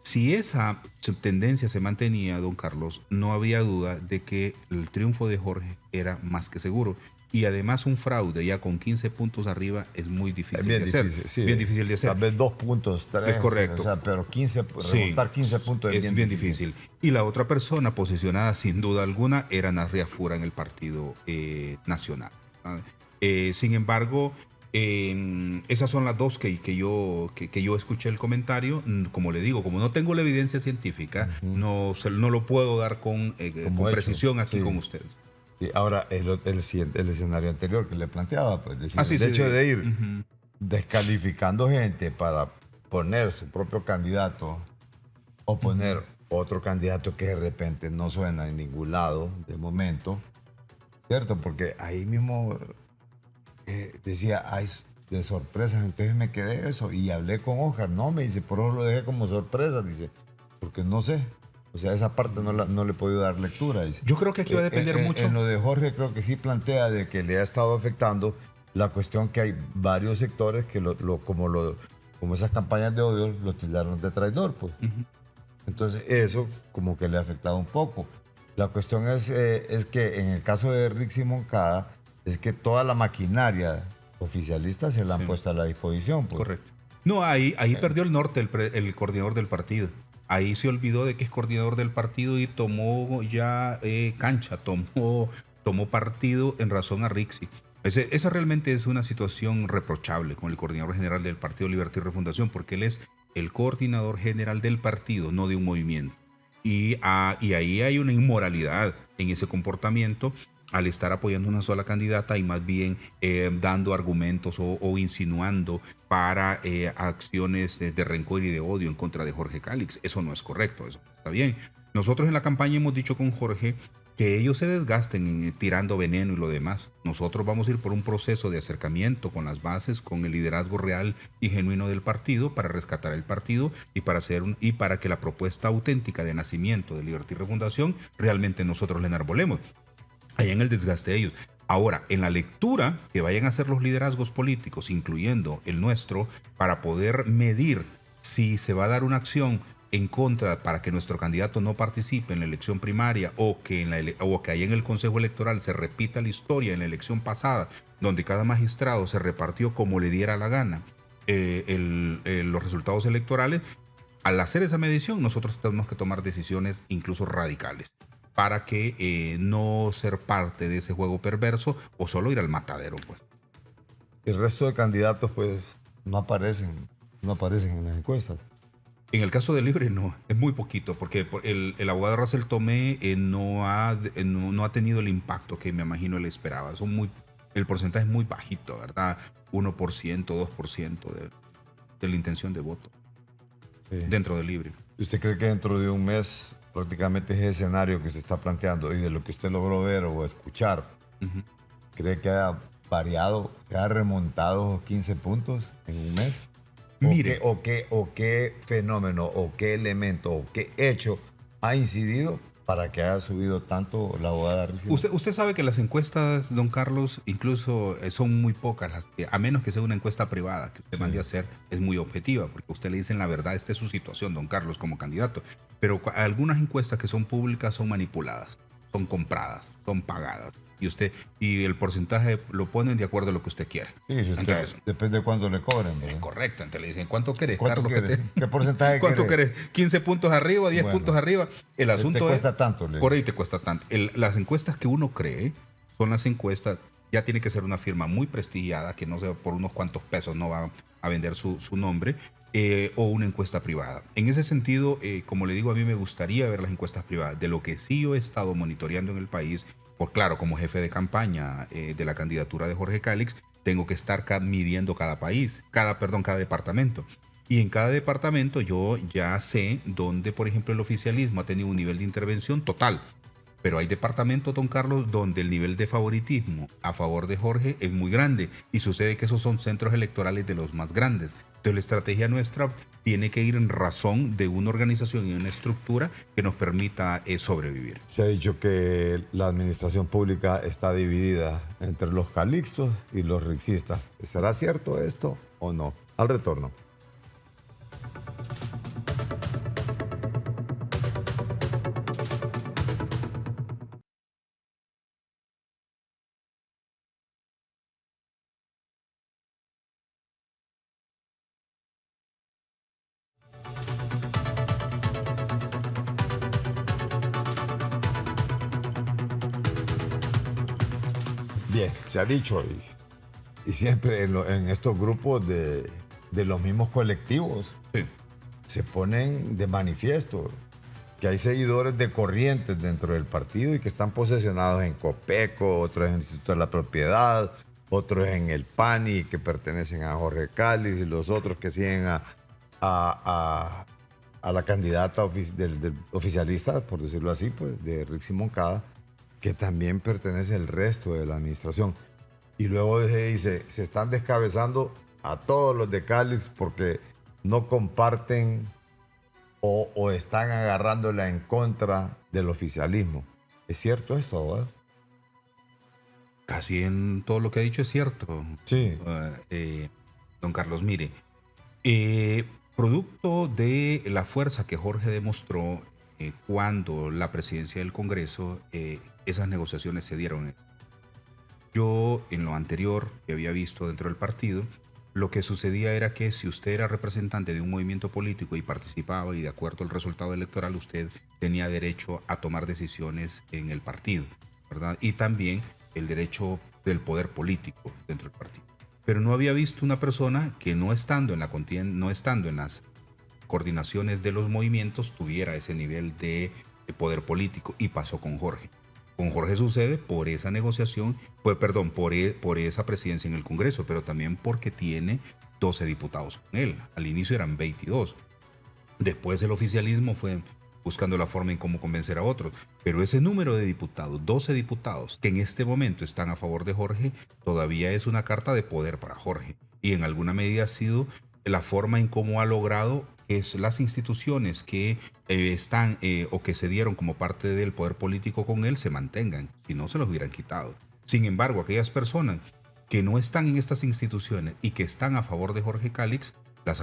Si esa tendencia se mantenía, don Carlos, no había duda de que el triunfo de Jorge era más que seguro. Y además un fraude ya con 15 puntos arriba es muy difícil de hacer. Sí, bien difícil de hacer. Tal vez 2 puntos, 3. Es correcto. O sea, pero remontar 15 puntos es bien difícil. Y la otra persona posicionada sin duda alguna era Narria Fura en el Partido Nacional. Sin embargo, esas son las dos que yo escuché el comentario. Como le digo, como no tengo la evidencia científica, no lo puedo dar con precisión aquí con ustedes. Sí, ahora, el escenario anterior que le planteaba, pues, el hecho de ir descalificando gente para poner su propio candidato o poner otro candidato que de repente no suena en ningún lado de momento, ¿cierto? Porque ahí mismo decía, hay de sorpresas, entonces me quedé eso y hablé con Oscar, no, me dice, por eso lo dejé como sorpresa, dice, porque no sé. O sea, esa parte no le he podido dar lectura. Dice. Yo creo que aquí va a depender mucho. En lo de Jorge creo que sí plantea de que le ha estado afectando la cuestión que hay varios sectores que como esas campañas de odio lo tildaron de traidor. Pues. Entonces eso como que le ha afectado un poco. La cuestión es que en el caso de Rixi Moncada es que toda la maquinaria oficialista se la han puesto a la disposición. Pues. Correcto. No, ahí perdió el norte el coordinador del partido. Ahí se olvidó de que es coordinador del partido y tomó ya cancha, tomó partido en razón a Rixi. Esa realmente es una situación reprochable con el coordinador general del Partido Libertad y Refundación, porque él es el coordinador general del partido, no de un movimiento. Y ahí hay una inmoralidad en ese comportamiento al estar apoyando una sola candidata y más bien dando argumentos o insinuando para acciones de rencor y de odio en contra de Jorge Calix. Eso no es correcto, eso está bien. Nosotros en la campaña hemos dicho con Jorge que ellos se desgasten tirando veneno y lo demás. Nosotros vamos a ir por un proceso de acercamiento con las bases, con el liderazgo real y genuino del partido para rescatar el partido y para que la propuesta auténtica de nacimiento de Libertad y Refundación realmente nosotros la enarbolemos. Allá en el desgaste de ellos. Ahora, en la lectura que vayan a hacer los liderazgos políticos, incluyendo el nuestro, para poder medir si se va a dar una acción en contra para que nuestro candidato no participe en la elección primaria o que allá en el Consejo Electoral se repita la historia en la elección pasada, donde cada magistrado se repartió como le diera la gana los resultados electorales. Al hacer esa medición, nosotros tenemos que tomar decisiones incluso radicales, para que no ser parte de ese juego perverso o solo ir al matadero, pues. El resto de candidatos, pues, no aparecen en las encuestas. En el caso de Libre, no, es muy poquito, porque el abogado Russell Tomé no ha tenido el impacto que me imagino él esperaba. El porcentaje es muy bajito, ¿verdad? 1%, 2% de la intención de voto dentro de Libre. ¿Usted cree que dentro de un mes prácticamente ese escenario que se está planteando y de lo que usted logró ver o escuchar, cree que haya variado, que haya remontado 15 puntos en un mes? Mire. ¿O qué fenómeno, o qué elemento, o qué hecho ha incidido para que haya subido tanto la abogada Rixi? Usted sabe que las encuestas, don Carlos, incluso son muy pocas, a menos que sea una encuesta privada que usted mande a hacer, es muy objetiva, porque usted le dicen la verdad, esta es su situación, don Carlos, como candidato. Pero algunas encuestas que son públicas son manipuladas, son compradas, son pagadas. Y el porcentaje lo ponen de acuerdo a lo que usted quiera. Sí, si usted, depende de cuánto le cobren. Correcto, entonces le dicen, ¿cuánto querés, ¿Cuánto Carlos? querés? ¿Qué porcentaje ¿Cuánto querés? 15 puntos arriba, 10 puntos arriba. El asunto te cuesta tanto. Por ahí te cuesta tanto. Las encuestas que uno cree son las encuestas, ya tiene que ser una firma muy prestigiada, que no sé, por unos cuantos pesos no va a vender su nombre. o una encuesta privada. En ese sentido, como le digo, a mí me gustaría ver las encuestas privadas. De lo que sí yo he estado monitoreando en el país, por claro, como jefe de campaña de la candidatura de Jorge Cálix, tengo que estar midiendo cada departamento. Y en cada departamento yo ya sé dónde, por ejemplo, el oficialismo ha tenido un nivel de intervención total. Pero hay departamentos, don Carlos, donde el nivel de favoritismo a favor de Jorge es muy grande. Y sucede que esos son centros electorales de los más grandes. Entonces la estrategia nuestra tiene que ir en razón de una organización y una estructura que nos permita sobrevivir. Se ha dicho que la administración pública está dividida entre los calixtos y los rixistas. ¿Será cierto esto o no? Al retorno. Bien, se ha dicho y siempre en estos grupos de los mismos colectivos Sí. se ponen de manifiesto que hay seguidores de corrientes dentro del partido y que están posesionados en Copeco, otros en el Instituto de la Propiedad, otros en el PANI que pertenecen a Jorge Cálix y los otros que siguen a la candidata del oficialista, por decirlo así, pues, de Rixi Moncada, que también pertenece al resto de la administración. Y luego se dice, se están descabezando a todos los de Cálix porque no comparten o están agarrándola en contra del oficialismo. ¿Es cierto esto, abogado? Casi en todo lo que ha dicho es cierto. Sí. Don Carlos, mire, producto de la fuerza que Jorge demostró cuando la presidencia del Congreso, esas negociaciones se dieron. Yo, en lo anterior que había visto dentro del partido, lo que sucedía era que si usted era representante de un movimiento político y participaba y de acuerdo al resultado electoral, usted tenía derecho a tomar decisiones en el partido, ¿verdad? Y también el derecho del poder político dentro del partido. Pero no había visto una persona que no estando en las coordinaciones de los movimientos tuviera ese nivel de poder político, y pasó con Jorge. Con Jorge sucede por esa negociación, por esa presidencia en el Congreso, pero también porque tiene 12 diputados con él. Al inicio eran 22. Después el oficialismo fue buscando la forma en cómo convencer a otros. Pero ese número de diputados, 12 diputados, que en este momento están a favor de Jorge, todavía es una carta de poder para Jorge. Y en alguna medida ha sido la forma en cómo ha logrado que las instituciones que están o que se dieron como parte del poder político con él se mantengan, si no se los hubieran quitado. Sin embargo, aquellas personas que no están en estas instituciones y que están a favor de Jorge Cálix, las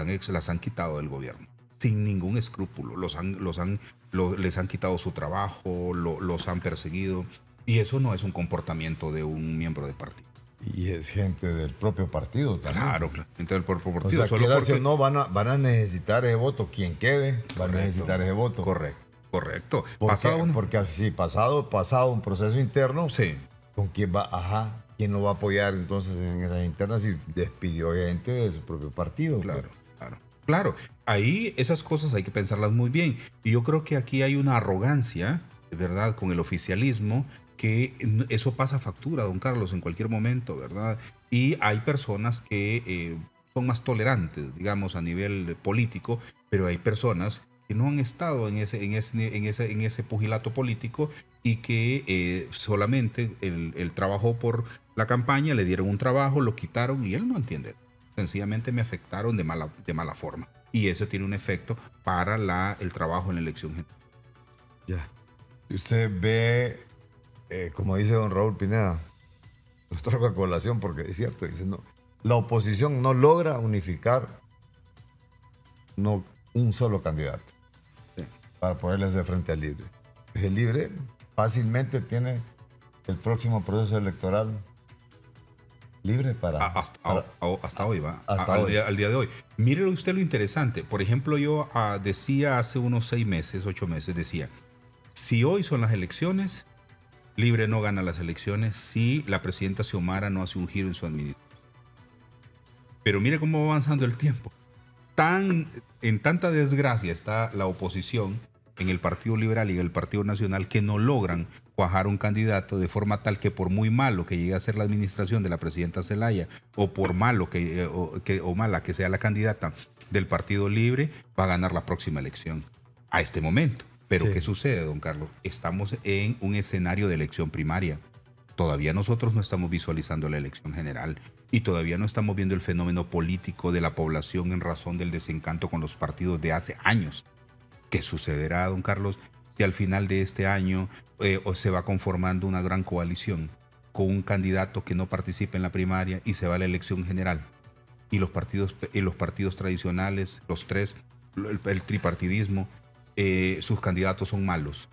han quitado del gobierno, sin ningún escrúpulo. Les han quitado su trabajo, los han perseguido, y eso no es un comportamiento de un miembro de partido. Y es gente del propio partido también. Claro, gente del propio partido. O sea, quiera o no, van a necesitar ese voto. Quien quede va a necesitar ese voto. Correcto. Porque si pasado un proceso interno, sí. ¿Con quién va? Ajá. ¿Quién lo va a apoyar entonces en esas internas si despidió gente de su propio partido? Claro. Ahí esas cosas hay que pensarlas muy bien. Y yo creo que aquí hay una arrogancia, de verdad, con el oficialismo, que eso pasa factura, don Carlos, en cualquier momento, ¿verdad? Y hay personas que son más tolerantes, digamos, a nivel político, pero hay personas que no han estado en ese pugilato político y que solamente él trabajó por la campaña, le dieron un trabajo, lo quitaron y él no entiende. Sencillamente me afectaron de mala forma. Y eso tiene un efecto para el trabajo en la elección general. Ya. Usted ve, como dice don Raúl Pineda, lo traigo a colación porque es cierto, dice, no, la oposición no logra unificar un solo candidato para poderle hacer frente al Libre. El Libre fácilmente tiene el próximo proceso electoral libre para... Hasta hoy va. Al día de hoy. Mire usted lo interesante. Por ejemplo, yo decía hace unos 8 meses, decía, si hoy son las elecciones, Libre no gana las elecciones si la presidenta Xiomara no hace un giro en su administración. Pero mire cómo va avanzando el tiempo. en tanta desgracia está la oposición en el Partido Liberal y en el Partido Nacional que no logran cuajar un candidato de forma tal que por muy malo que llegue a ser la administración de la presidenta Zelaya o por malo o mala que sea la candidata del Partido Libre, va a ganar la próxima elección a este momento. Pero ¿qué sucede, don Carlos? Estamos en un escenario de elección primaria. Todavía nosotros no estamos visualizando la elección general y todavía no estamos viendo el fenómeno político de la población en razón del desencanto con los partidos de hace años. ¿Qué sucederá, don Carlos, si al final de este año se va conformando una gran coalición con un candidato que no participe en la primaria y se va a la elección general? Y los partidos tradicionales, los tres, el tripartidismo, sus candidatos son malos.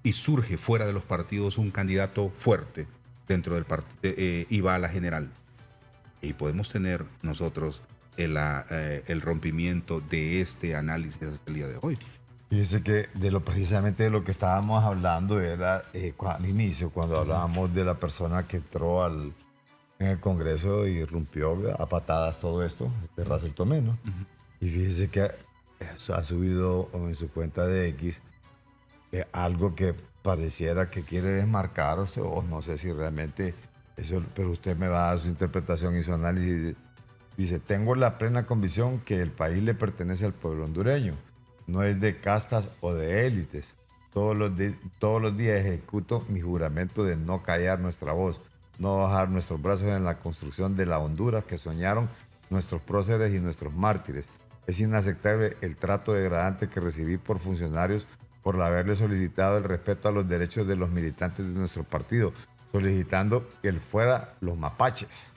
Y surge fuera de los partidos un candidato fuerte dentro del partido y va a la general. Y podemos tener nosotros el rompimiento de este análisis hasta el día de hoy. Fíjese que precisamente de lo que estábamos hablando era al inicio, cuando hablábamos de la persona que entró en el Congreso y irrumpió a patadas todo esto, de Russell Tomé, ¿no? Y fíjese que ha subido en su cuenta de X algo que pareciera que quiere desmarcar, o no sé si realmente eso, pero usted me va a dar su interpretación y su análisis. Dice, tengo la plena convicción que el país le pertenece al pueblo hondureño. No es de castas o de élites. Todos los días ejecuto mi juramento de no callar nuestra voz, no bajar nuestros brazos en la construcción de la Honduras que soñaron nuestros próceres y nuestros mártires. Es inaceptable el trato degradante que recibí por funcionarios por haberle solicitado el respeto a los derechos de los militantes de nuestro partido, solicitando que él fuera los mapaches.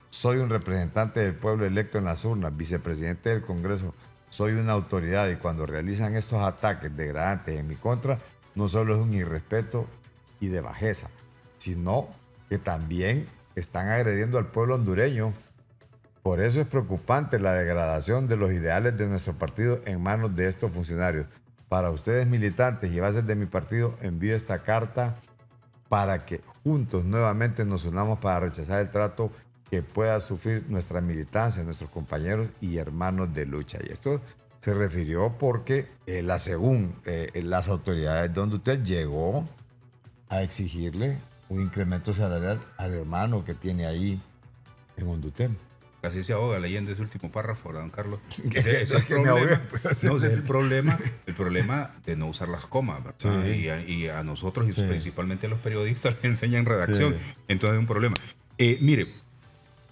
Soy un representante del pueblo electo en las urnas, vicepresidente del Congreso. Soy una autoridad y cuando realizan estos ataques degradantes en mi contra, no solo es un irrespeto y de bajeza, sino que también están agrediendo al pueblo hondureño. Por eso es preocupante la degradación de los ideales de nuestro partido en manos de estos funcionarios. Para ustedes militantes y bases de mi partido, envío esta carta para que juntos nuevamente nos unamos para rechazar el trato que pueda sufrir nuestra militancia, nuestros compañeros y hermanos de lucha. Y esto se refirió porque según las autoridades de Hondutel llegó a exigirle un incremento salarial al hermano que tiene ahí en Hondutel. Casi se ahoga leyendo ese último párrafo, don Carlos. Ese es el problema. No, ese es el problema de no usar las comas, ¿verdad? Sí. Y a nosotros, y principalmente a los periodistas, les enseñan redacción. Sí. Entonces es un problema. Mire,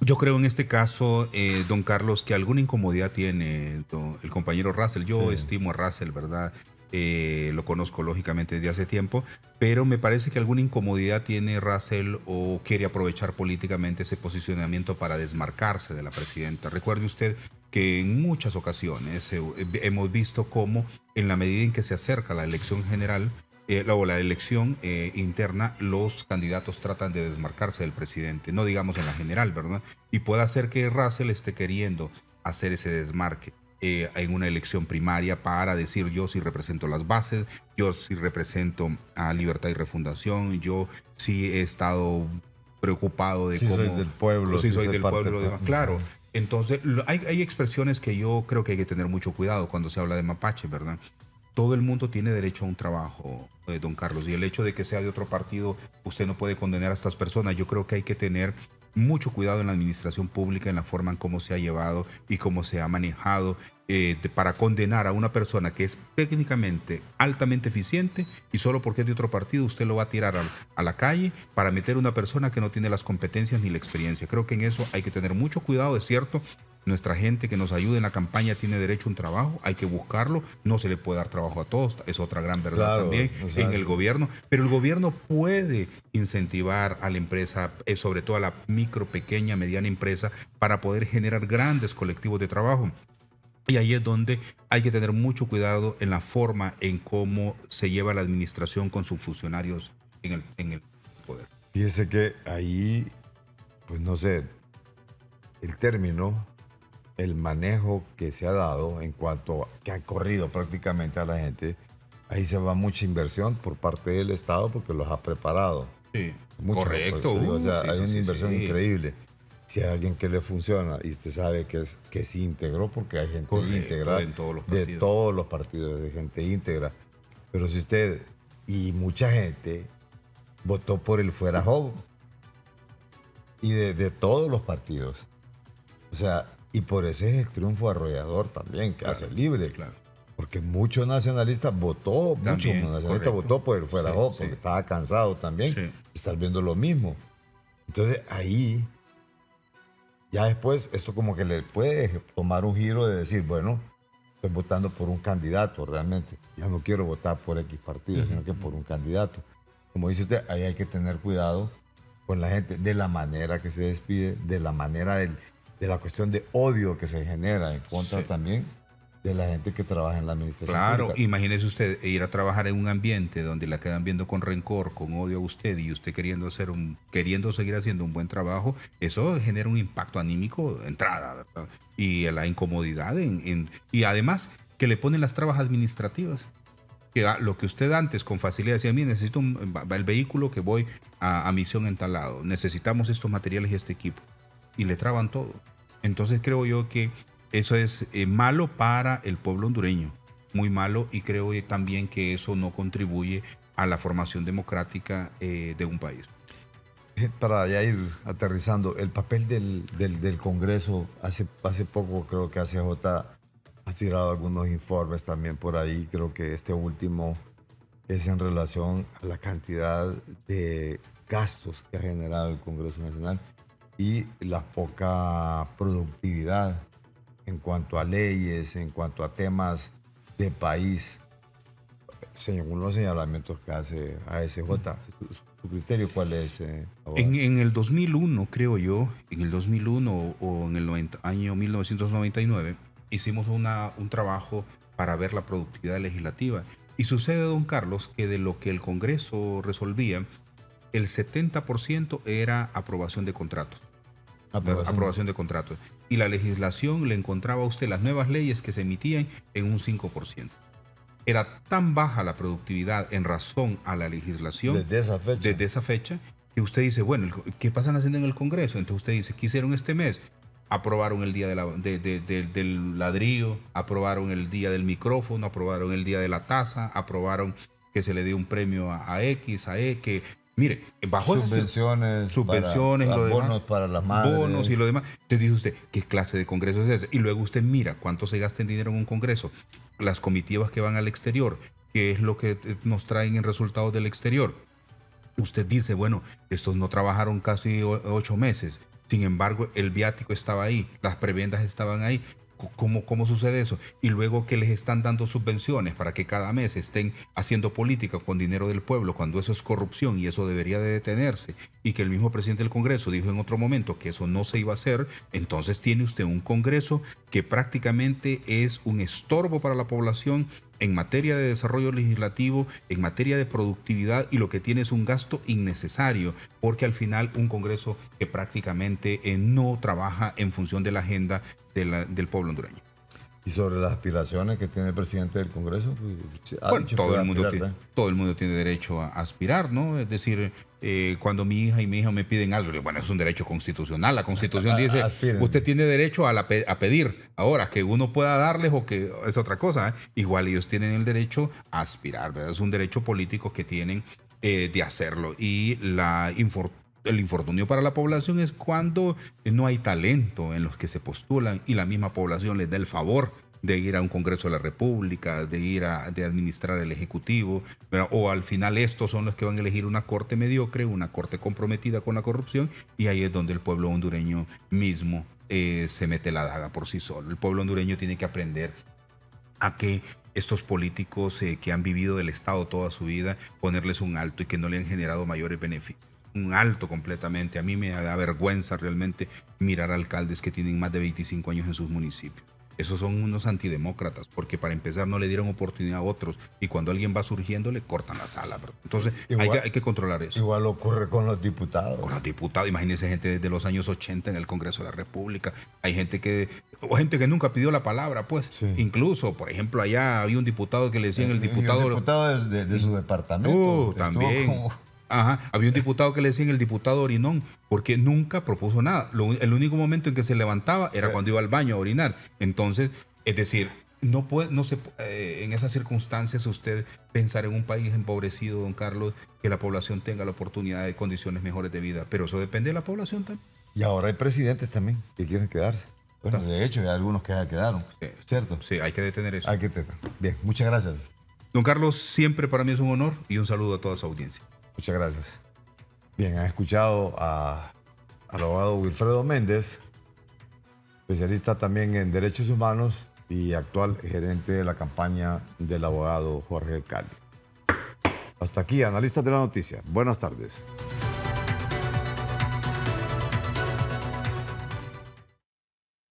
yo creo en este caso, don Carlos, que alguna incomodidad tiene el compañero Russell. Yo estimo a Russell, ¿verdad? Lo conozco lógicamente desde hace tiempo, pero me parece que alguna incomodidad tiene Russell o quiere aprovechar políticamente ese posicionamiento para desmarcarse de la presidenta. Recuerde usted que en muchas ocasiones hemos visto cómo en la medida en que se acerca la elección general o la elección interna, los candidatos tratan de desmarcarse del presidente, no digamos en la general, ¿verdad? Y puede hacer que Russell esté queriendo hacer ese desmarque en una elección primaria para decir yo sí represento las bases, yo sí represento a Libertad y Refundación, yo sí he estado preocupado de cómo... soy del pueblo. Sí, soy del pueblo. Claro. Entonces, hay expresiones que yo creo que hay que tener mucho cuidado cuando se habla de mapache, ¿verdad? Todo el mundo tiene derecho a un trabajo, don Carlos, y el hecho de que sea de otro partido, usted no puede condenar a estas personas. Yo creo que hay que tener mucho cuidado en la administración pública, en la forma en cómo se ha llevado y cómo se ha manejado para condenar a una persona que es técnicamente altamente eficiente y solo porque es de otro partido usted lo va a tirar a la calle para meter a una persona que no tiene las competencias ni la experiencia. Creo que en eso hay que tener mucho cuidado, es cierto. Nuestra gente que nos ayude en la campaña tiene derecho a un trabajo, hay que buscarlo, no se le puede dar trabajo a todos, es otra gran verdad también en el gobierno, pero el gobierno puede incentivar a la empresa, sobre todo a la micro, pequeña, mediana empresa, para poder generar grandes colectivos de trabajo. Y ahí es donde hay que tener mucho cuidado en la forma en cómo se lleva la administración con sus funcionarios en el poder. Fíjese que ahí, pues no sé, el término, el manejo que se ha dado en cuanto a que ha corrido prácticamente a la gente, ahí se va mucha inversión por parte del Estado porque los ha preparado. Sí, mucho, correcto. O sea, hay una inversión increíble. si hay alguien que le funciona y usted sabe que sí integró, porque hay gente íntegra en todos los de partidos. todos los partidos, de gente íntegra. Pero si usted, y mucha gente votó por el fuera joven, y de todos los partidos. O sea, y por eso es el triunfo arrollador también, que hace libre. Claro. Porque muchos nacionalistas votó por el fuera joven, porque estaba cansado también de estar viendo lo mismo. Entonces ahí, ya después, esto como que le puede tomar un giro de decir, bueno, estoy votando por un candidato realmente. Ya no quiero votar por X partido, sino que por un candidato. Como dice usted, ahí hay que tener cuidado con la gente, de la manera que se despide, de la manera de la cuestión de odio que se genera en contra también de la gente que trabaja en la administración pública. Imagínese usted ir a trabajar en un ambiente donde la quedan viendo con rencor, con odio a usted, y usted queriendo seguir haciendo un buen trabajo. Eso genera un impacto anímico de entrada, ¿verdad? Y la incomodidad y además que le ponen las trabas administrativas. Que lo que usted antes con facilidad decía, mire, necesito el vehículo que voy a misión en tal lado, necesitamos estos materiales y este equipo, y le traban todo. Entonces creo yo que eso es malo para el pueblo hondureño, muy malo, y creo también que eso no contribuye a la formación democrática de un país. Para ya ir aterrizando, el papel del Congreso, hace poco creo que ACJ ha tirado algunos informes también por ahí. Creo que este último es en relación a la cantidad de gastos que ha generado el Congreso Nacional y la poca productividad en cuanto a leyes, en cuanto a temas de país, según los señalamientos que hace ASJ. ¿Su criterio cuál es? En el 2001, creo yo, en el 2001 o en el año 1999, hicimos un trabajo para ver la productividad legislativa. Y sucede, don Carlos, que de lo que el Congreso resolvía, el 70% era aprobación de contratos. Aprobación de contratos. Y la legislación le encontraba a usted las nuevas leyes que se emitían en un 5%. Era tan baja la productividad en razón a la legislación desde esa fecha que usted dice, bueno, ¿qué pasan haciendo en el Congreso? Entonces usted dice, ¿qué hicieron este mes? Aprobaron el día del ladrillo, aprobaron el día del micrófono, aprobaron el día de la taza, aprobaron que se le dio un premio a X, a E, que, mire, bajo subvenciones, lo bonos demás, para las madres. Bonos y lo demás. Entonces dice usted, ¿qué clase de Congreso es ese? Y luego usted mira cuánto se gasta en dinero en un Congreso, las comitivas que van al exterior, qué es lo que nos traen en resultados del exterior. Usted dice, bueno, estos no trabajaron casi 8 meses. Sin embargo, el viático estaba ahí, las prebendas estaban ahí. ¿Cómo sucede eso? Y luego que les están dando subvenciones para que cada mes estén haciendo política con dinero del pueblo, cuando eso es corrupción y eso debería de detenerse, y que el mismo presidente del Congreso dijo en otro momento que eso no se iba a hacer. Entonces tiene usted un Congreso que prácticamente es un estorbo para la población en materia de desarrollo legislativo, en materia de productividad, y lo que tiene es un gasto innecesario, porque al final un Congreso que prácticamente no trabaja en función de la agenda del pueblo hondureño. Y sobre las aspiraciones que tiene el presidente del Congreso, bueno, todo el mundo tiene derecho a aspirar, ¿no? Es decir, cuando mi hija y mi hija me piden algo, bueno, es un derecho constitucional. La Constitución dice, usted tiene derecho a pedir. Ahora, que uno pueda darles o que es otra cosa, ¿eh? Igual ellos tienen el derecho a aspirar, ¿verdad? Es un derecho político que tienen de hacerlo. Y el infortunio para la población es cuando no hay talento en los que se postulan y la misma población les da el favor de ir a un Congreso de la República, de administrar el Ejecutivo, ¿verdad? O al final estos son los que van a elegir una corte mediocre, una corte comprometida con la corrupción, y ahí es donde el pueblo hondureño mismo se mete la daga por sí solo. El pueblo hondureño tiene que aprender a que estos políticos que han vivido del Estado toda su vida, ponerles un alto y que no le han generado mayores beneficios. Un alto completamente. A mí me da vergüenza realmente mirar alcaldes que tienen más de 25 años en sus municipios. Esos son unos antidemócratas, porque para empezar no le dieron oportunidad a otros, y cuando alguien va surgiendo le cortan la sala, bro. Entonces hay que controlar eso. Igual ocurre con los diputados. Con los diputados, imagínense gente desde los años 80 en el Congreso de la República. Hay gente que nunca pidió la palabra, pues. Sí. Incluso, por ejemplo, allá había un diputado que le decían el diputado... Un diputado de su departamento. También. Ajá, había un diputado que le decían el diputado orinón, porque nunca propuso nada. El único momento en que se levantaba era cuando iba al baño a orinar. Entonces, es decir, en esas circunstancias usted pensar en un país empobrecido, don Carlos, que la población tenga la oportunidad de condiciones mejores de vida. Pero eso depende de la población también. Y ahora hay presidentes también que quieren quedarse. Bueno, de hecho, hay algunos que ya quedaron, ¿cierto? Sí, hay que detener eso. Bien, muchas gracias. Don Carlos, siempre para mí es un honor y un saludo a toda su audiencia. Muchas gracias. Bien, han escuchado al abogado Wilfredo Méndez, especialista también en derechos humanos y actual gerente de la campaña del abogado Jorge Cali. Hasta aquí, analistas de la noticia. Buenas tardes.